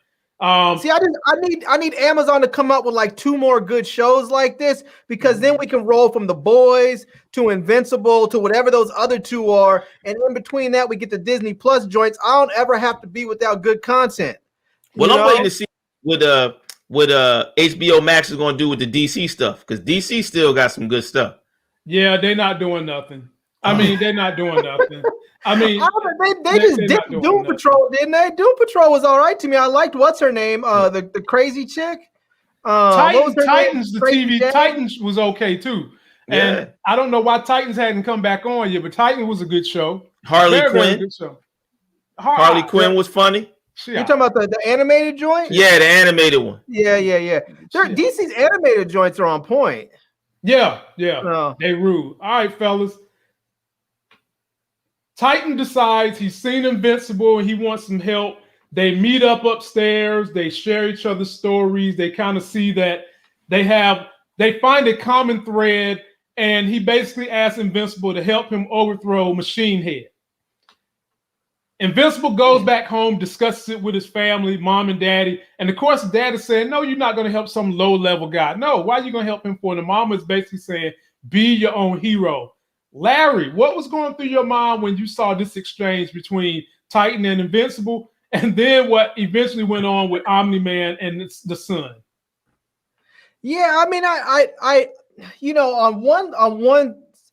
See, I need Amazon to come up with like 2 more good shows like this, because then we can roll from The Boys to Invincible to whatever those other 2 are, and in between that we get the Disney Plus joints. I don't ever have to be without good content. Well, I'm waiting to see what HBO Max is going to do with the DC stuff, because DC still got some good stuff. Yeah, they're not doing nothing. I mean, they're not doing nothing. I mean, they just dipped Doom Patrol, didn't they? Doom Patrol was all right to me. I liked what's her name, the crazy chick. Titans, the TV Titans was okay too. And I don't know why Titans hadn't come back on yet, but Titans was a good show. Harley Very, Quinn. very good show. Harley Quinn was funny. You talking about the animated joint? Yeah, the animated one. Yeah. DC's animated joints are on point. Yeah. They rule. All right, fellas. Titan decides he's seen Invincible and he wants some help. They meet up upstairs. They share each other's stories. They kind of see that they find a common thread, and he basically asks Invincible to help him overthrow Machine Head. Invincible goes back home, discusses it with his family, mom and daddy. And of course, dad is saying, no, you're not going to help some low-level guy. No, why are you going to help him for? And the mom is basically saying, be your own hero. Larry, what was going through your mind when you saw this exchange between Titan and Invincible? And then what eventually went on with Omni-Man and the son? Yeah, I mean, I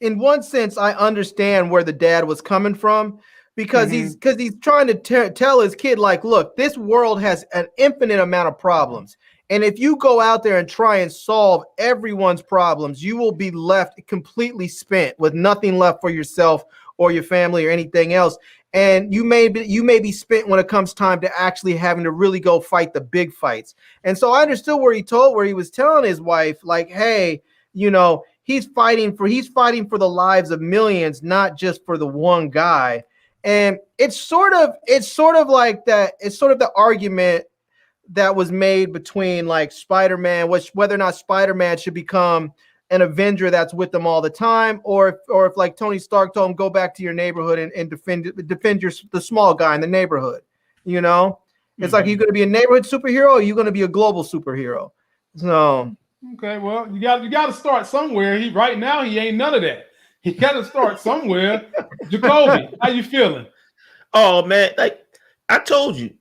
in one sense, I understand where the dad was coming from, because he's trying to tell his kid, like, look, this world has an infinite amount of problems. And if you go out there and try and solve everyone's problems, you will be left completely spent with nothing left for yourself or your family or anything else. And you may be spent when it comes time to actually having to really go fight the big fights. And so I understood where he was telling his wife, like, hey, he's fighting for the lives of millions, not just for the one guy. And it's sort of like that. It's sort of the argument that was made between like Spider-Man, whether or not Spider-Man should become an Avenger that's with them all the time, or if like Tony Stark told him, go back to your neighborhood and defend the small guy in the neighborhood. It's like, you're going to be a neighborhood superhero, or you're going to be a global superhero. So okay, well, you got to start somewhere. Right now he ain't none of that. He got to start somewhere. Jacoby, how you feeling? Oh man, like I told you,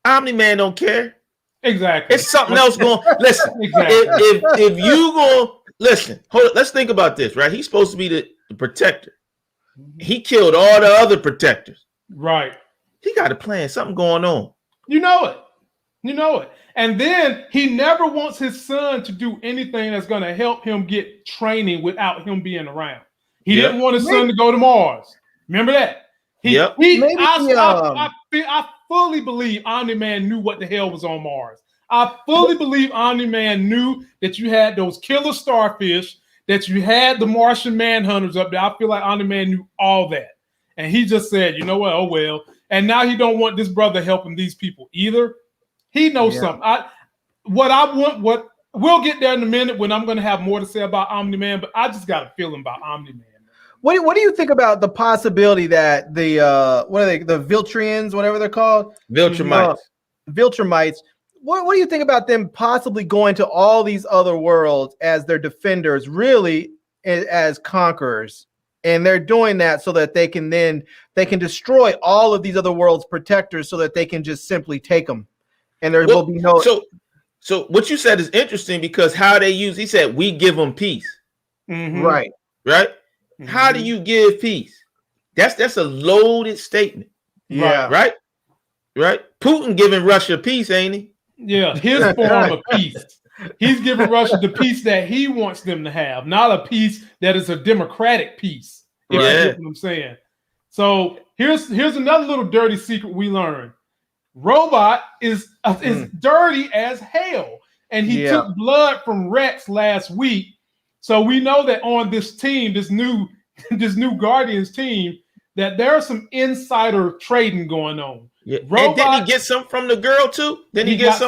Omni-Man don't care. Exactly. It's something else going. Listen, exactly. if you go listen, hold on, let's think about this, right? He's supposed to be the protector. He killed all the other protectors. Right. He got a plan. Something going on. You know it. And then he never wants his son to do anything that's going to help him get training without him being around. He didn't want his son to go to Mars. Remember that? I fully believe Omni-Man knew what the hell was on Mars. I fully believe Omni-Man knew that you had those killer starfish, that you had the Martian manhunters up there. I feel like Omni-Man knew all that. And he just said, you know what? Oh, well. And now he don't want this brother helping these people either. He knows something. We'll get there in a minute when I'm going to have more to say about Omni-Man, but I just got a feeling about Omni-Man. What do you think about the possibility that the the Viltrians, whatever they're called? Viltrumites. What do you think about them possibly going to all these other worlds as their defenders, really as conquerors? And they're doing that so that they can destroy all of these other worlds' protectors, so that they can just simply take them. And there will be no. So what you said is interesting, because how they use, he said, we give them peace. Mm-hmm. Right. Mm-hmm. How do you give peace? That's a loaded statement. Yeah. Right. Putin giving Russia peace, ain't he? Yeah, his form of peace. He's giving Russia the peace that he wants them to have, not a peace that is a democratic peace. If you get what I'm saying. So here's another little dirty secret we learned. Robot is dirty as hell, and he took blood from Rex last week. So we know that on this team, this new Guardians team, that there's some insider trading going on. Yeah. And didn't he get some from the girl too? He got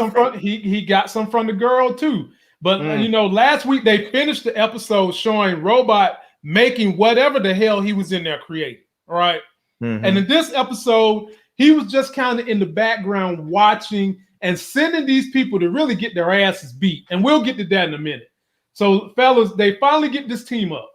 some from the girl too. But last week they finished the episode showing Robot making whatever the hell he was in there creating. All right. Mm-hmm. And in this episode, he was just kind of in the background watching and sending these people to really get their asses beat. And we'll get to that in a minute. So, fellas, they finally get this team up.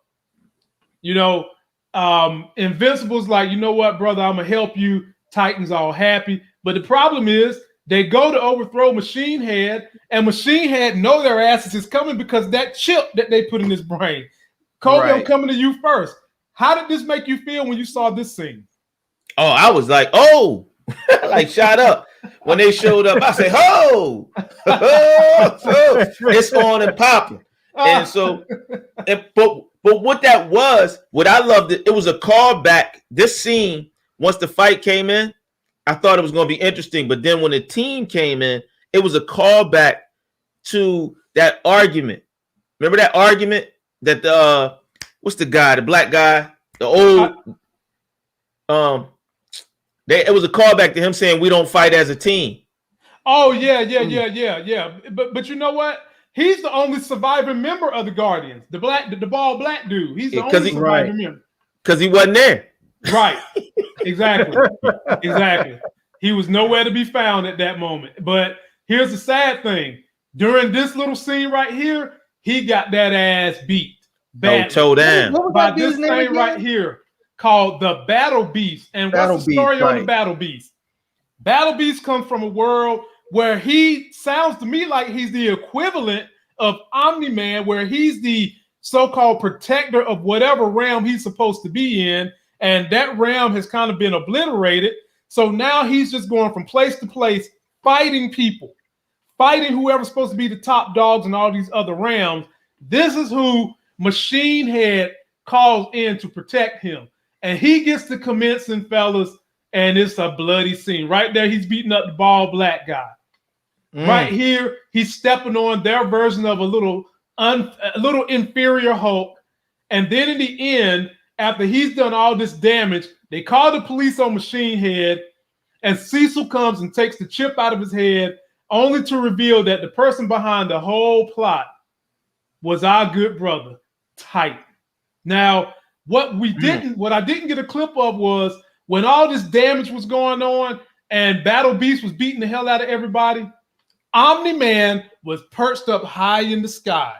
Invincible's like, you know what, brother, I'm going to help you. Titan's all happy. But the problem is they go to overthrow Machine Head, and Machine Head know their asses is coming because that chip that they put in his brain. Kobe, I'm coming to you first. How did this make you feel when you saw this scene? Oh, I was like, oh, like shot up. When they showed up, I said, oh, it's on and popping. And so, but what that was, what I loved, it was a callback. This scene, once the fight came in, I thought it was going to be interesting. But then when the team came in, it was a callback to that argument. Remember that argument that the what's the guy, the black guy, the old it was a callback to him saying we don't fight as a team. Oh yeah. But you know what? He's the only surviving member of the Guardians. The bald black dude. He's the only surviving member. Because he wasn't there. Right. Exactly. Exactly. He was nowhere to be found at that moment. But here's the sad thing. During this little scene right here, he got that ass beat. Oh, toe down. By this thing right here called the Battle Beast. And what's the story on the Battle Beast? Battle Beast comes from a world where he sounds to me like he's the equivalent of Omni-Man, where he's the so-called protector of whatever realm he's supposed to be in. And that realm has kind of been obliterated. So now he's just going from place to place, fighting people, fighting whoever's supposed to be the top dogs in all these other realms. This is who Machine Head calls in to protect him. And he gets to commencing, fellas, and it's a bloody scene. Right there, he's beating up the bald black guy. Right here, he's stepping on their version of a little inferior Hulk. And then in the end, after he's done all this damage, they call the police on Machine Head, and Cecil comes and takes the chip out of his head, only to reveal that the person behind the whole plot was our good brother, Titan. Now, what I didn't get a clip of was when all this damage was going on and Battle Beast was beating the hell out of everybody, Omni-Man was perched up high in the sky,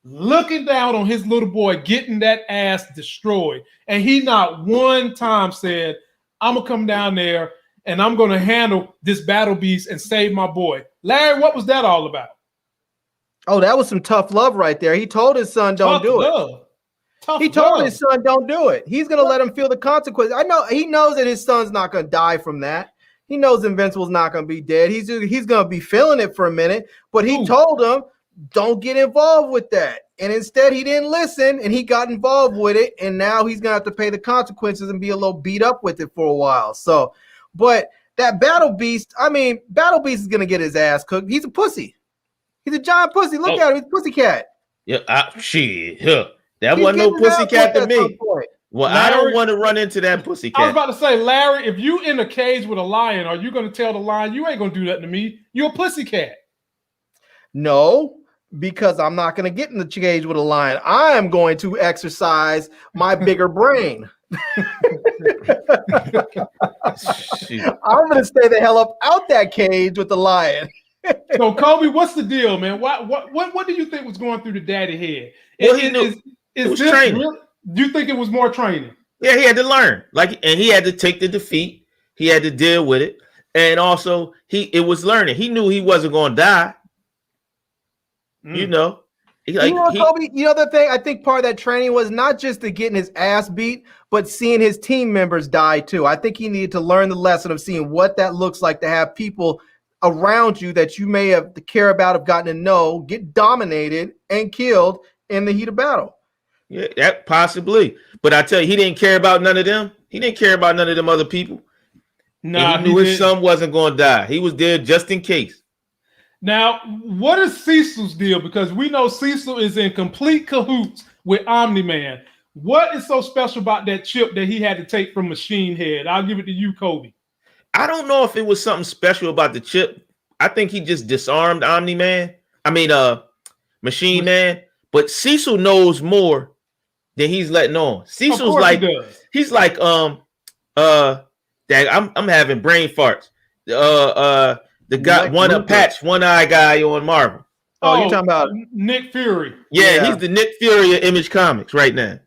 looking down on his little boy, getting that ass destroyed. And he not one time said, I'm going to come down there and I'm going to handle this Battle Beast and save my boy. Larry, what was that all about? Oh, that was some tough love right there. He told his son, don't do it. He told his son, don't do it. He's going to let him feel the consequences. I know he knows that his son's not going to die from that. He knows Invincible's not going to be dead. He's going to be feeling it for a minute, but he told him, don't get involved with that. And instead he didn't listen and he got involved with it. And now he's going to have to pay the consequences and be a little beat up with it for a while. So, but that Battle Beast, Battle Beast is going to get his ass cooked. He's a pussy. He's a giant pussy. Look at him. He's a pussycat. Yeah, shit. Yeah. That wasn't no pussycat to me. Well, Larry, I don't want to run into that pussycat. I was about to say, Larry, if you in a cage with a lion, are you going to tell the lion, you ain't going to do nothing to me? You're a pussycat. No, because I'm not going to get in the cage with a lion. I am going to exercise my bigger brain. I'm going to stay the hell up out that cage with the lion. So, Kobe, what's the deal, man? What do you think was going through the daddy head? Well, it was training. Do you think it was more training? Yeah, he had to learn. And he had to take the defeat. He had to deal with it. And also, it was learning. He knew he wasn't going to die. You know. Kobe, the thing, I think part of that training was not just to getting his ass beat, but seeing his team members die too. I think he needed to learn the lesson of seeing what that looks like to have people around you that you may have to care about, have gotten to know, get dominated and killed in the heat of battle. Yeah, that possibly. But I tell you, he didn't care about none of them. He didn't care about none of them other people. Nah, he knew his son wasn't going to die. He was there just in case. Now, what is Cecil's deal? Because we know Cecil is in complete cahoots with Omni-Man. What is so special about that chip that he had to take from Machine Head? I'll give it to you, Kobe. I don't know if it was something special about the chip. I think he just disarmed Omni-Man. Machine Man. But Cecil knows more than he's letting on. Cecil's like, he's like, I'm having brain farts. The guy, one eye guy on Marvel. Oh, you're talking about Nick Fury. Yeah, he's the Nick Fury of Image Comics right now.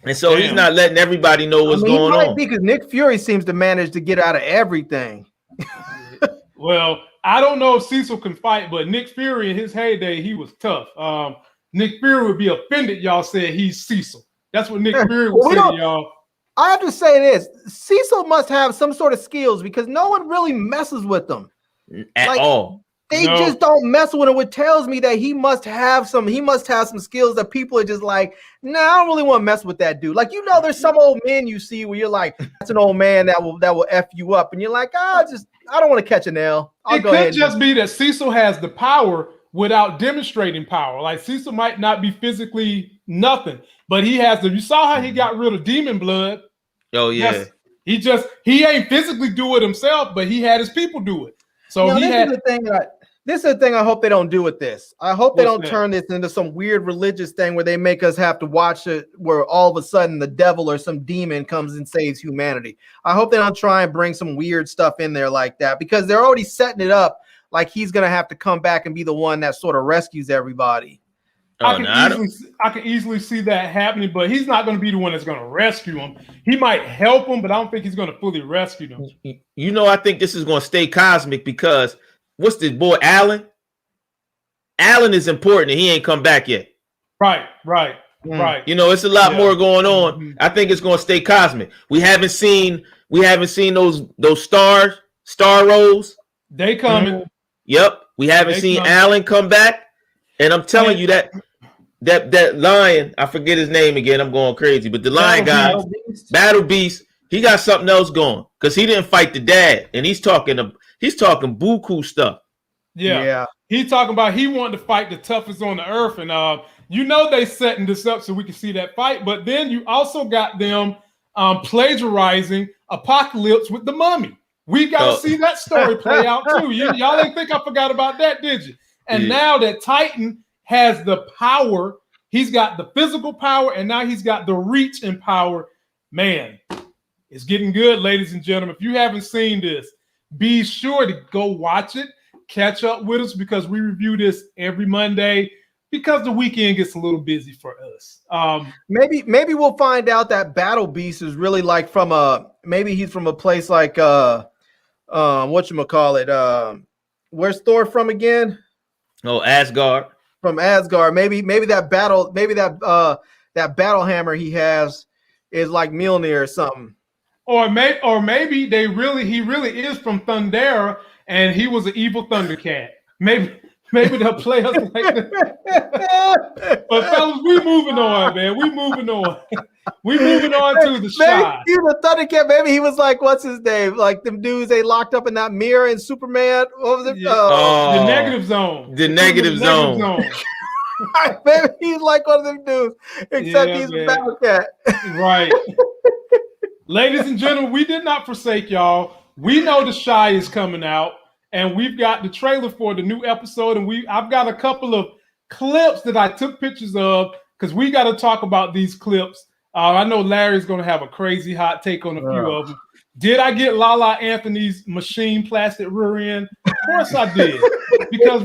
And so he's not letting everybody know what's going on. Because Nick Fury seems to manage to get out of everything. Well, I don't know if Cecil can fight, but Nick Fury in his heyday, he was tough. Nick Fury would be offended y'all said he's Cecil. That's what Nick Fury would say to y'all. I have to say this. Cecil must have some sort of skills because no one really messes with them. At all. They just don't mess with him, which tells me that he must have some skills that people are just like, nah, I don't really want to mess with that dude. Like, there's some old men you see where you're like, that's an old man that will F you up. And you're like, I don't want to catch a nail. It could just be that Cecil has the power without demonstrating power. Like, Cecil might not be physically nothing, but he has you saw how he got rid of demon blood. Oh yeah. Yes, he ain't physically do it himself, but he had his people do it. So this is the thing I hope they don't do with this. I hope they don't turn this into some weird religious thing where they make us have to watch it where all of a sudden the devil or some demon comes and saves humanity. I hope they don't try and bring some weird stuff in there like that, because they're already setting it up like he's going to have to come back and be the one that sort of rescues everybody. I can easily see that happening, but he's not going to be the one that's going to rescue him. He might help him, but I don't think he's going to fully rescue them. I think this is going to stay cosmic because what's this boy, Alan? Alan is important and he ain't come back yet. Right. It's a lot more going on. Mm-hmm. I think it's going to stay cosmic. We haven't seen those star rolls. They coming. Yep. We haven't seen Alan come back. And I'm telling you that lion, I forget his name again. I'm going crazy, but the lion guy, Battle Beast, he got something else going because he didn't fight the dad, and he's talking buku stuff. Yeah. He's talking about he wanted to fight the toughest on the earth, and they setting this up so we can see that fight. But then you also got them plagiarizing Apocalypse with the Mummy. We got to see that story play out too. Y'all didn't think I forgot about that, did you? And now that Titan has the power, he's got the physical power, and now he's got the reach and power. Man, it's getting good, ladies and gentlemen. If you haven't seen this, be sure to go watch it, catch up with us, because we review this every Monday because the weekend gets a little busy for us. Maybe we'll find out that Battle Beast is really like maybe he's from a place like whatchamacallit, where's Thor from again? Oh, Asgard. From Asgard. Maybe that battle hammer he has is like Mjolnir or something. Or maybe he really is from Thundera and he was an evil Thundercat. Maybe they'll play us like that. But fellas, we moving on, man. We moving on to the shot. He was a Thundercat. Maybe he was like, what's his name? Like them dudes they locked up in that mirror in Superman. What was it? The Negative Zone. The Negative Zone. Maybe he's like one of them dudes, except he's a battle cat. Right. Ladies and gentlemen, we did not forsake y'all. We know The Chi is coming out, and we've got the trailer for the new episode, and I've got a couple of clips that I took pictures of because we got to talk about these clips. I know Larry's going to have a crazy hot take on a few of them. Did I get Lala Anthony's machine plastic rear end? Of course I did, because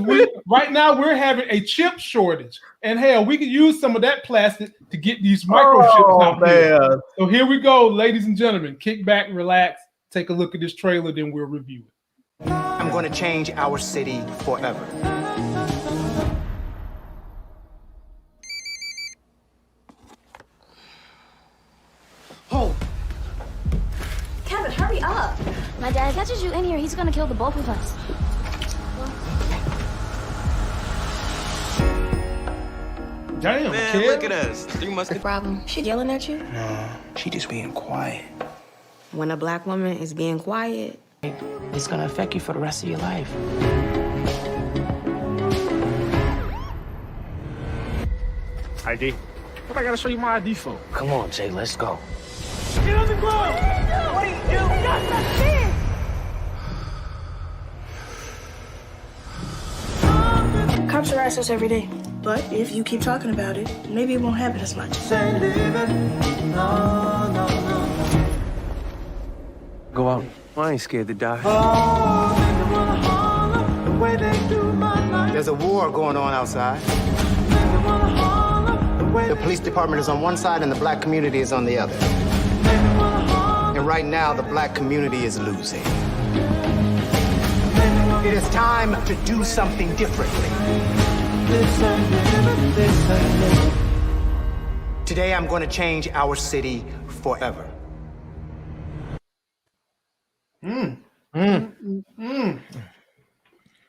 right now we're having a chip shortage, and hell, we could use some of that plastic to get these microchips out here. So here we go, ladies and gentlemen. Kick back, relax, take a look at this trailer, then we'll review it. I'm going to change our city forever. Oh. Kevin, hurry up. My dad catches you in here, he's gonna kill the both of us. Damn, man, kid. Look at us. You must The problem, she yelling at you? No, she just being quiet. When a black woman is being quiet, It's gonna affect you for the rest of your life. ID? What I gotta show you my ID for? Come on, Jay, let's go. Get on the ground! What are you doing? cops harass us every day. But if you keep talking about it, maybe it won't happen as much. Go out. I ain't scared to die. There's a war going on outside. The police department is on one side and the black community is on the other. And right now, the black community is losing. It is time to do something differently. Today, I'm going to change our city forever.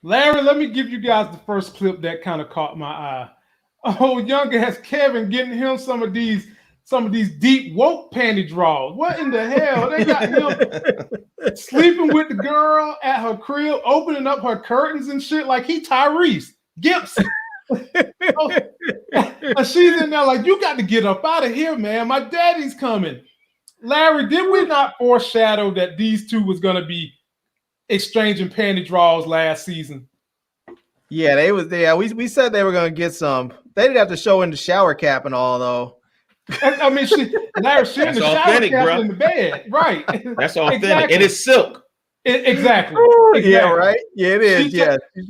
Larry, let me give you guys the first clip that kind of caught my eye. Oh, young ass Kevin getting him some of these deep woke panty draws. What in the hell? They got him sleeping with the girl at her crib, opening up her curtains and shit like he Tyrese Gibson. And she's in there like, you got to get up out of here, man. My daddy's coming. Larry, did we not foreshadow that these two was going to be exchanging panty draws last season? Yeah, they was there. We said they were going to get some. They didn't have to show in the shower cap and all, though. I mean, Larry, she in the shower cap bro. In the bed, right? That's authentic, exactly. And it's silk. Exactly. Yeah, right. Yeah, it is.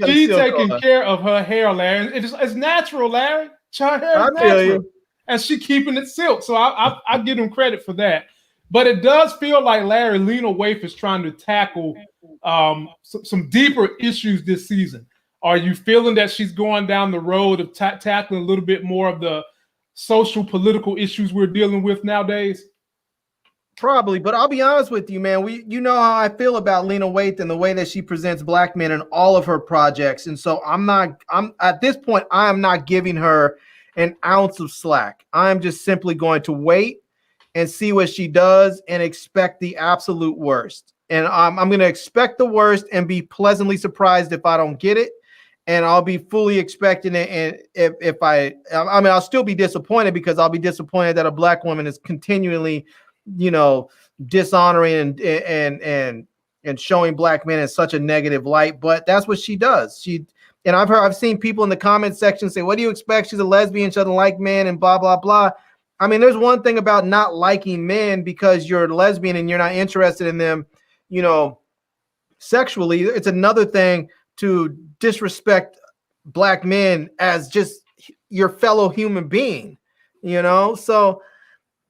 She's taking care of her hair, Larry. It's natural, Larry. Her hair is natural, and she keeping it silk. So I give him credit for that. But it does feel like Larry Lena Waithe is trying to tackle some deeper issues this season. Are you feeling that she's going down the road of tackling a little bit more of the social political issues we're dealing with nowadays? Probably, but I'll be honest with you, man. You know how I feel about Lena Waithe and the way that she presents black men in all of her projects. And so I'm at this point, I am not giving her an ounce of slack. I'm just simply going to wait and see what she does and expect the absolute worst. And I'm going to expect the worst and be pleasantly surprised if I don't get it. And I'll be fully expecting it. And if I'll still be disappointed because I'll be disappointed that a black woman is continually, dishonoring and showing black men in such a negative light. But that's what she does. I've seen people in the comment section say, what do you expect? She's a lesbian. She doesn't like men and blah, blah, blah. I mean, there's one thing about not liking men because you're a lesbian and you're not interested in them, sexually. It's another thing to disrespect black men as just your fellow human being, So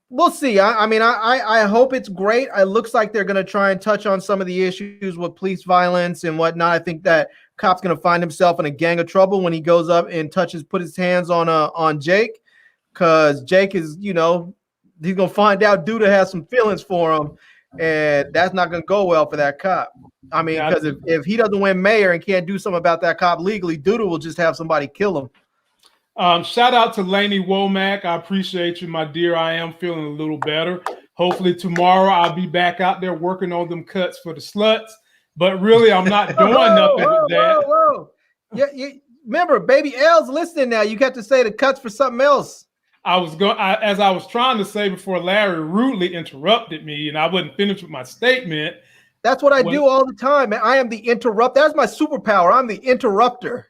we'll see. I hope it's great. It looks like they're going to try and touch on some of the issues with police violence and whatnot. I think that cop's going to find himself in a gang of trouble when he goes up and put his hands on Jake. Because Jake is, he's going to find out Duda has some feelings for him, and that's not going to go well for that cop. I mean, because if he doesn't win mayor and can't do something about that cop legally, Duda will just have somebody kill him. Shout out to Lainey Womack. I appreciate you, my dear. I am feeling a little better. Hopefully tomorrow I'll be back out there working on them cuts for the sluts. But really, I'm not doing nothing with that. Whoa. Yeah, remember, Baby L's listening now. You got to say the cuts for something else. As I was trying to say before Larry rudely interrupted me and I wasn't finished with my statement. That's what I do all the time, man. I am the interrupter. That's my superpower. I'm the interrupter.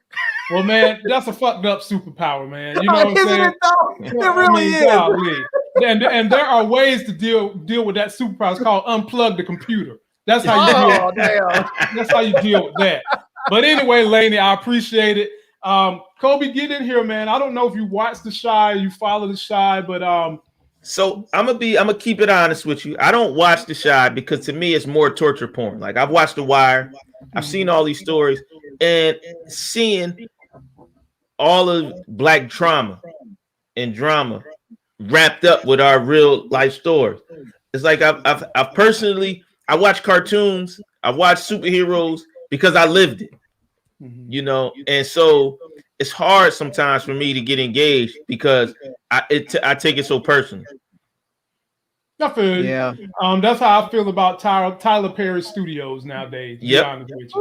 Well, man, that's a fucked up superpower, man. You know what I'm saying? It really is. And there are ways to deal with that superpower. It's called unplug the computer. That's how you That's how you deal with that. But anyway, Lainey, I appreciate it. Kobe, get in here, man. I don't know if you watch The Chi, you follow The Chi, but so I'm gonna keep it honest with you. I don't watch The Chi because to me it's more torture porn. Like I've watched The Wire, I've seen all these stories, and seeing all of black trauma and drama wrapped up with our real life stories. It's like I've personally watch cartoons, I watch superheroes because I lived it. And so it's hard sometimes for me to get engaged because I take it so personally. I feel yeah. That's how I feel about Tyler Perry Studios nowadays. To be honest with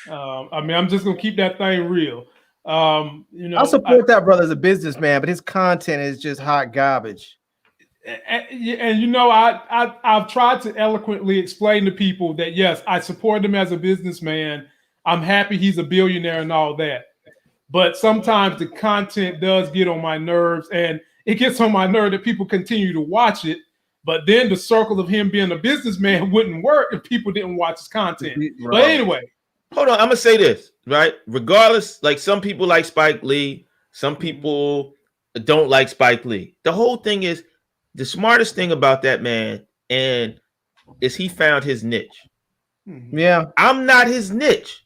you. I'm just gonna keep that thing real. I support that brother as a businessman, but his content is just hot garbage. And I've tried to eloquently explain to people that yes, I support him as a businessman. I'm happy he's a billionaire and all that. But sometimes the content does get on my nerves, and it gets on my nerve that people continue to watch it. But then the circle of him being a businessman wouldn't work if people didn't watch his content. Right. But anyway. Hold on, I'm gonna say this, right? Regardless, like some people like Spike Lee, some people don't like Spike Lee. The whole thing is the smartest thing about that man is he found his niche. Yeah. I'm not his niche.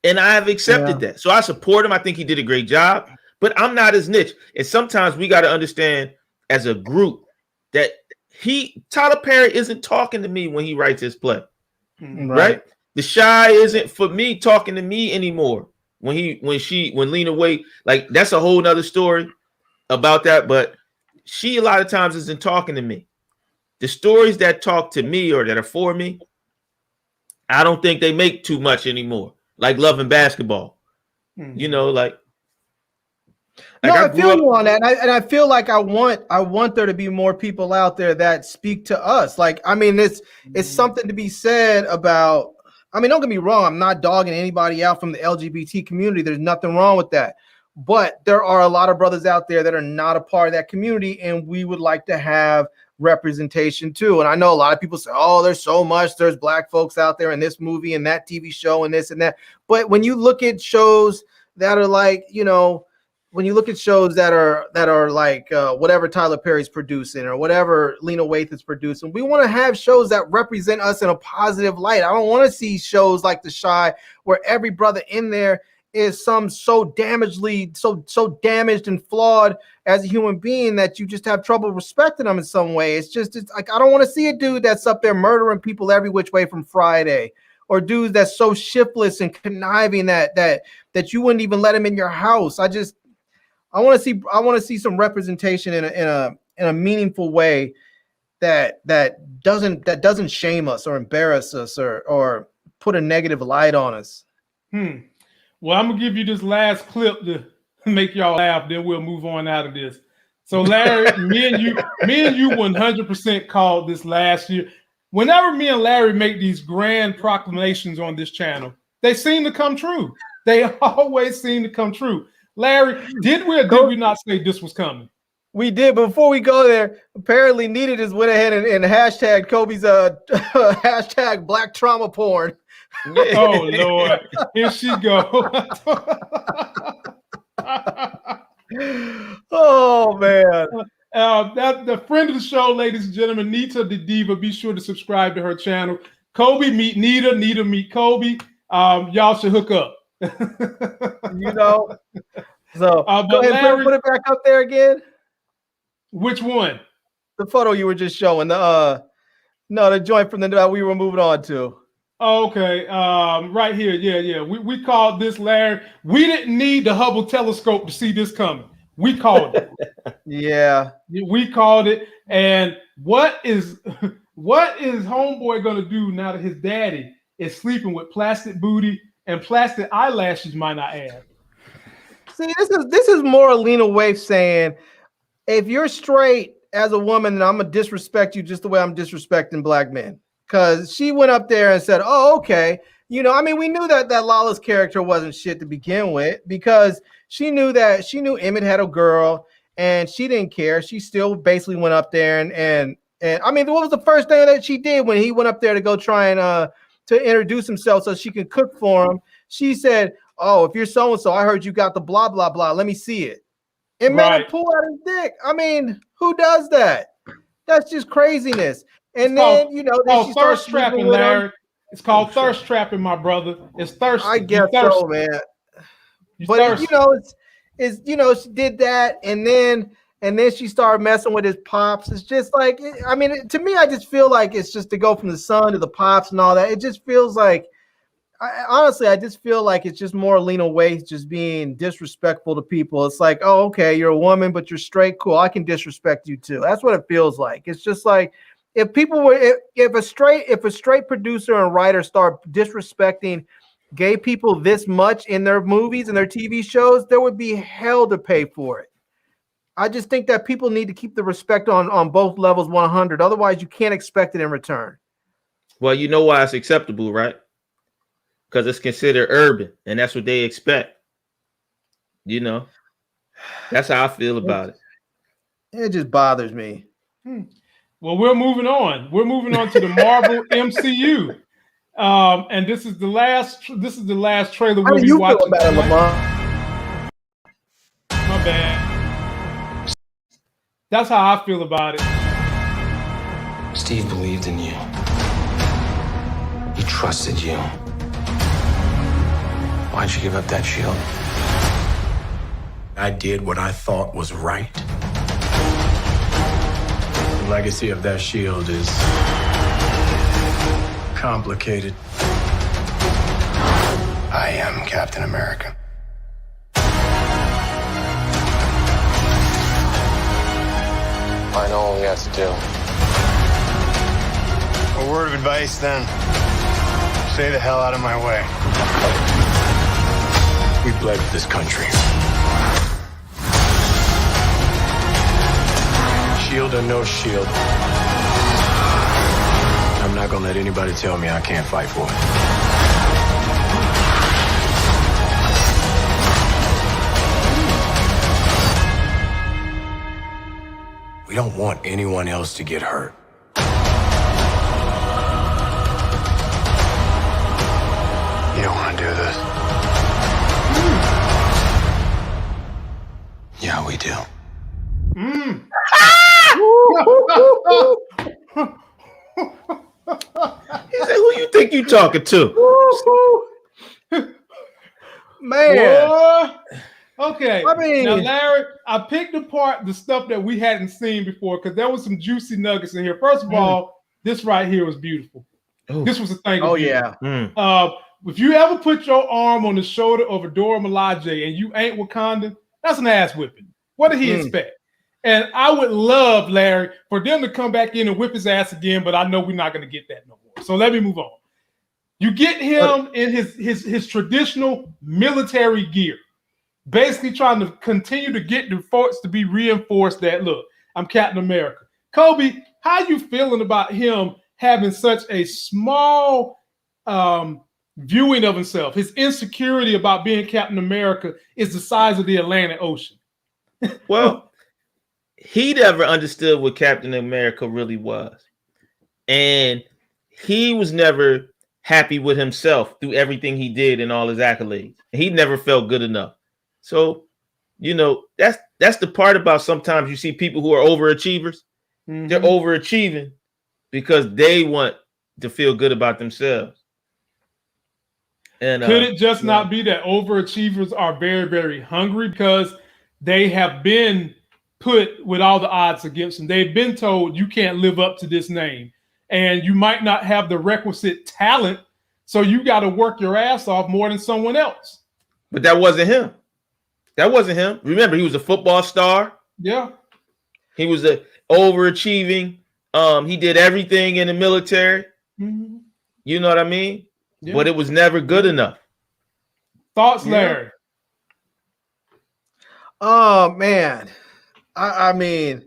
And I have accepted that. So I support him. I think he did a great job, but I'm not his niche. And sometimes we got to understand as a group that Tyler Perry isn't talking to me when he writes his play, right? The Shy isn't for me talking to me anymore. When Lena Waithe, like that's a whole nother story about that. But she a lot of times isn't talking to me. The stories that talk to me or that are for me, I don't think they make too much anymore. Like Love and Basketball, you know, like no, I feel you on that, and I feel like I want there to be more people out there that speak to us. Like, I mean, it's something to be said about. I mean, don't get me wrong. I'm not dogging anybody out from the LGBT community. There's nothing wrong with that. But there are a lot of brothers out there that are not a part of that community, and we would like to have representation too. And I know a lot of people say, oh, there's so much. There's black folks out there in this movie and that TV show and this and that. But when you look at shows that are like, you know, when you look at shows that are like whatever Tyler Perry's producing or whatever Lena Waithe is producing, we want to have shows that represent us in a positive light. I don't want to see shows like The Chi where every brother in there is so damaged and flawed as a human being that you just have trouble respecting them in some way. It's like, I don't want to see a dude that's up there murdering people every which way from Friday, or dudes that's so shiftless and conniving that you wouldn't even let him in your house. I want to see some representation in a meaningful way that doesn't shame us or embarrass us or put a negative light on us. Well, I'm gonna give you this last clip to make y'all laugh, then we'll move on out of this. So, Larry, me and you 100% called this last year. Whenever me and Larry make these grand proclamations on this channel, they seem to come true. They always seem to come true. Larry, did we or did we not say this was coming? We did. Before we go there, apparently Nita just went ahead and hashtag Kobe's hashtag black trauma porn. Oh Lord, here she go. Oh man. That the friend of the show, ladies and gentlemen, Nita the Diva. Be sure to subscribe to her channel. Kobe meet Nita, Nita meet Kobe. Y'all should hook up. You know. So go ahead, Larry, put it back up there again. Which one? The photo you were just showing. The joint from the we were moving on to. Okay, right here. Yeah. We called this, Larry. We didn't need the Hubble telescope to see this coming. We called it. Yeah. We called it. And what is homeboy gonna do now that his daddy is sleeping with plastic booty and plastic eyelashes, might I add? See, this is more Lena Waithe saying, if you're straight as a woman, then I'm gonna disrespect you just the way I'm disrespecting black men. Because she went up there and said, oh, okay. You know, I mean, we knew that Lala's character wasn't shit to begin with, because she knew Emmett had a girl and she didn't care. She still basically went up there and I mean, what was the first thing that she did when he went up there to go try and to introduce himself so she could cook for him? She said, oh, if you're so-and-so, I heard you got the blah, blah, blah. Let me see it. It made him pull out his dick. I mean, who does that? That's just craziness. And then, you know, then she starts thirst trapping, Larry. It's called thirst trapping, my brother. It's thirst. I guess so, man. But you know, she did that, and then she started messing with his pops. It's just like, I mean, to me, I just feel like it's just to go from the son to the pops and all that. It just feels like, honestly, I just feel like it's just more Lena Waithe just being disrespectful to people. It's like, oh, okay, you're a woman, but you're straight. Cool, I can disrespect you too. That's what it feels like. It's just like, if a straight producer and writer start disrespecting gay people this much in their movies and their TV shows, there would be hell to pay for it. I just think that people need to keep the respect on both levels 100. Otherwise, you can't expect it in return. Well, you know why it's acceptable, right? Because it's considered urban, and that's what they expect. You know, that's how I feel about it. It just bothers me. Well, we're moving on. We're moving on to the Marvel MCU, and this is the last trailer we'll be watching. My bad. That's how I feel about it. Steve believed in you. He trusted you. Why'd you give up that shield? I did what I thought was right. The legacy of that shield is complicated. I am Captain America. I know what we have to do. A word of advice, then. Stay the hell out of my way. We bled for this country. Shield or no shield, I'm not gonna let anybody tell me I can't fight for it. We don't want anyone else to get hurt. You don't want to do this. Yeah, we do. He said, "Who you think you talking to?" Man. Boy. Okay. I mean, now, Larry, I picked apart the stuff that we hadn't seen before because there was some juicy nuggets in here. First of all, this right here was beautiful. Ooh. This was a thing. Oh, yeah. If you ever put your arm on the shoulder of Adora Milaje and you ain't Wakandan, that's an ass whipping. What did he expect? And I would love, Larry, for them to come back in and whip his ass again, but I know we're not going to get that no more. So let me move on. You get him in his traditional military gear, basically trying to continue to get the force to be reinforced that, look, I'm Captain America. Kobe, how you feeling about him having such a small viewing of himself? His insecurity about being Captain America is the size of the Atlantic Ocean. Well, he never understood what Captain America really was. And he was never happy with himself through everything he did and all his accolades. He never felt good enough. So, you know, that's the part about sometimes you see people who are overachievers. Mm-hmm. They're overachieving because they want to feel good about themselves. And could it just not be that overachievers are very, very hungry because they have been put with all the odds against them? They've been told you can't live up to this name and you might not have the requisite talent. So you got to work your ass off more than someone else. But that wasn't him. That wasn't him. Remember, he was a football star. Yeah. He was a overachieving. He did everything in the military. Mm-hmm. You know what I mean? Yeah. But it was never good enough. Thoughts, Larry? Oh, man. I mean,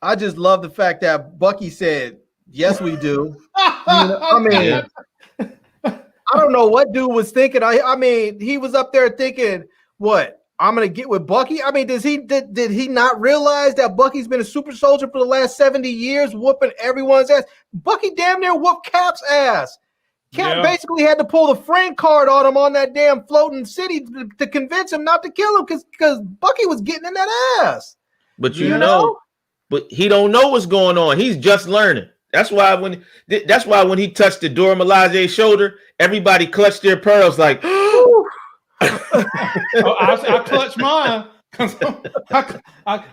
I just love the fact that Bucky said, yes, we do. I mean, I don't know what dude was thinking. I mean, he was up there thinking, what? I'm gonna get with Bucky. I mean, did he not realize that Bucky's been a super soldier for the last 70 years, whooping everyone's ass? Bucky damn near whooped Cap's ass. Cap basically had to pull the friend card on him on that damn floating city to convince him not to kill him because Bucky was getting in that ass. But you know, but he don't know what's going on. He's just learning. That's why when he touched the Dora Milaje's shoulder, everybody clutched their pearls like. I clutched mine.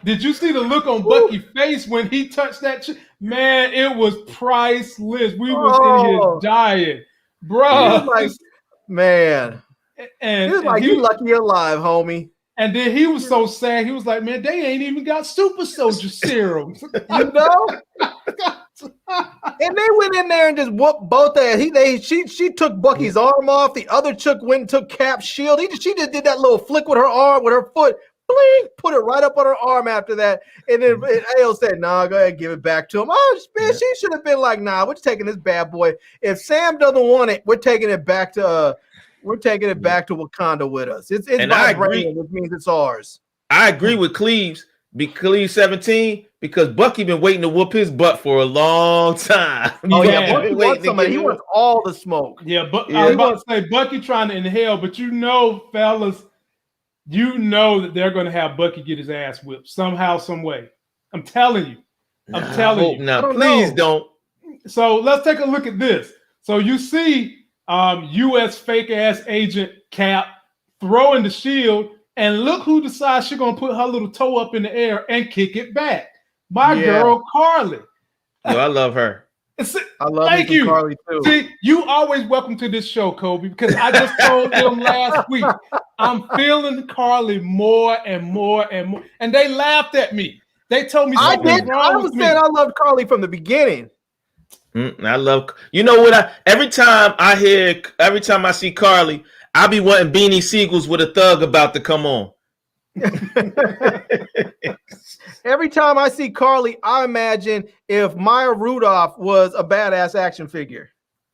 Did you see the look on Bucky's face when he touched that? Man, it was priceless. We was in here dying, bro. Like, man, and he was like, "You lucky you're alive, homie." And then he was so sad. He was like, "Man, they ain't even got super soldier serum." You know. And they went in there and just whooped both ass. She took Bucky's arm off. The other chick went and took Cap's shield. She just did that little flick with her arm, with her foot. Bling, put it right up on her arm after that. And then AO said, "Nah, go ahead, give it back to him." Oh, man, she should have been like, "Nah, we're taking this bad boy. If Sam doesn't want it, we're taking it back to Wakanda with us. It's vibranium, which means it's ours." I agree with Cleves 17 because Bucky been waiting to whoop his butt for a long time. Oh yeah, Bucky wants somebody. He wants all the smoke. Yeah, but I was about to say Bucky trying to inhale, but you know, fellas, you know that they're going to have Bucky get his ass whipped somehow, some way. I'm telling you. I'm telling you. No, please don't. So let's take a look at this. So you see U.S. fake ass agent Cap throwing the shield. And look who decides she's going to put her little toe up in the air and kick it back. My girl, Carly. Yo, I love her. I love Thank you, Carly too. See, you always welcome to this show, Kobe, because I just told them last week I'm feeling Carly more and more and more, and they laughed at me. They told me something's wrong with me. I loved Carly from the beginning. I love. You know what? Every time I see Carly, I be wanting Beanie Siegels with a thug about to come on. Every time I see Carly, I imagine if Maya Rudolph was a badass action figure.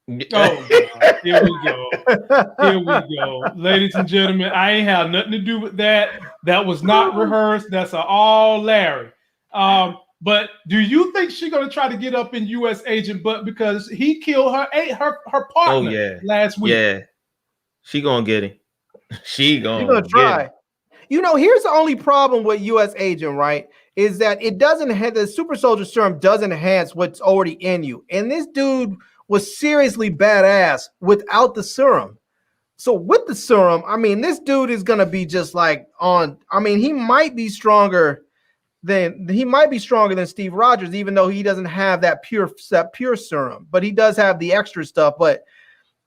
Oh, God. Here we go. Here we go. Ladies and gentlemen, I ain't have nothing to do with that. That was not rehearsed. That's all Larry. But do you think she's going to try to get up in U.S. agent butt because he killed her partner last week? Yeah. She going to get him. She going to try. Him. You know, here's the only problem with U.S. agent, right? Is that it doesn't have the super soldier serum doesn't enhance what's already in you. And this dude was seriously badass without the serum. So with the serum, I mean, this dude is gonna be just like he might be stronger than Steve Rogers, even though he doesn't have that pure serum, but he does have the extra stuff. But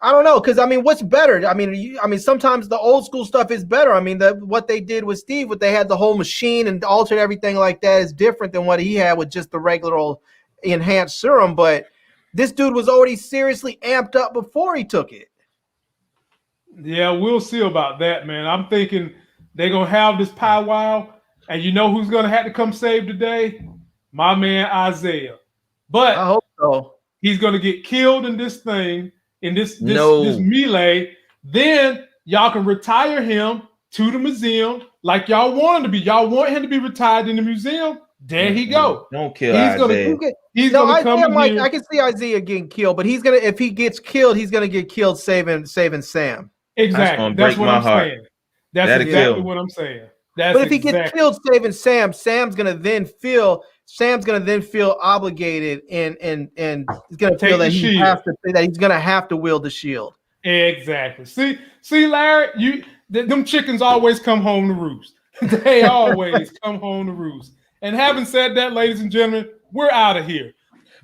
I don't know, because I mean, what's better? I mean, sometimes the old school stuff is better. I mean, what they did with Steve, what they had the whole machine and altered everything like that is different than what he had with just the regular old enhanced serum. But this dude was already seriously amped up before he took it. Yeah, we'll see about that, man. I'm thinking they're gonna have this powwow, and you know who's gonna have to come save the day? My man Isaiah. But I hope so. He's gonna get killed in this thing. In this melee, then y'all can retire him to the museum like y'all want him to be. Y'all want him to be retired in the museum. There he go. Don't kill Isaiah. He's gonna come in here. I can see Isaiah getting killed, but if he gets killed, he's gonna get killed saving Sam. Exactly. That's what I'm saying. That's exactly what I'm saying. But if he gets killed saving Sam, Sam's gonna then feel obligated and he's gonna feel that he's gonna have to wield the shield. Exactly. See, Larry, them chickens always come home to roost. They always come home to roost. And having said that, ladies and gentlemen, we're out of here.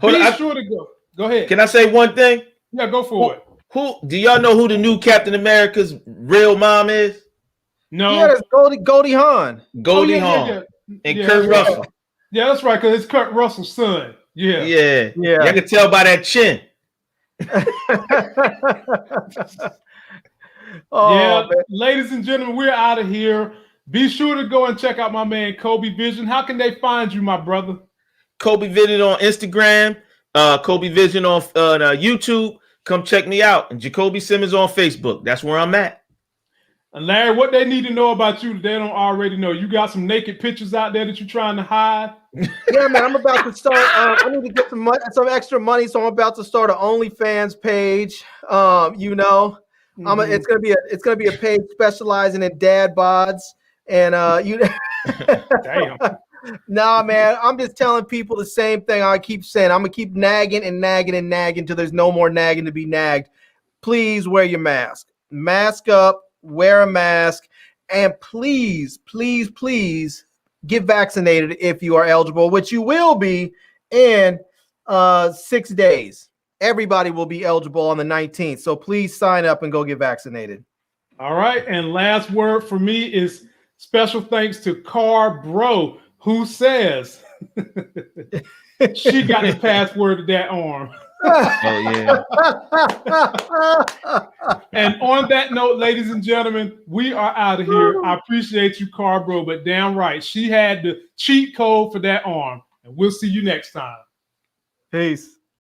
Be sure to go. Go ahead. Can I say one thing? Yeah, go for it. Who do y'all know who the new Captain America's real mom is? No. Yeah, that's Goldie Hawn. Goldie Hawn. And Kurt Russell. Right. Yeah, that's right, because it's Kurt Russell's son. Yeah. I can tell by that chin. Ladies and gentlemen, we're out of here. Be sure to go and check out my man Kobe Vision. How can they find you, my brother? Kobe Vision on Instagram, Kobe Vision on YouTube. Come check me out. And Jacoby Simmons on Facebook. That's where I'm at. And Larry, what they need to know about you that they don't already know. You got some naked pictures out there that you're trying to hide? Yeah, man, I'm about to start. I need to get some extra money, so I'm about to start an OnlyFans page. It's gonna be a page specializing in dad bods, and Damn. Nah, man, I'm just telling people the same thing I keep saying. I'm gonna keep nagging and nagging and nagging until there's no more nagging to be nagged. Please wear your mask. Mask up. Wear a mask, and please get vaccinated if you are eligible, which you will be in 6 days. Everybody will be eligible on the 19th, so please sign up and go get vaccinated. All right, and last word for me is special thanks to Car Bro, who says she got the password to that arm. Oh yeah. And on that note, ladies and gentlemen, we are out of here. I appreciate you, Carbro, but damn right, she had the cheat code for that arm. And we'll see you next time. Peace.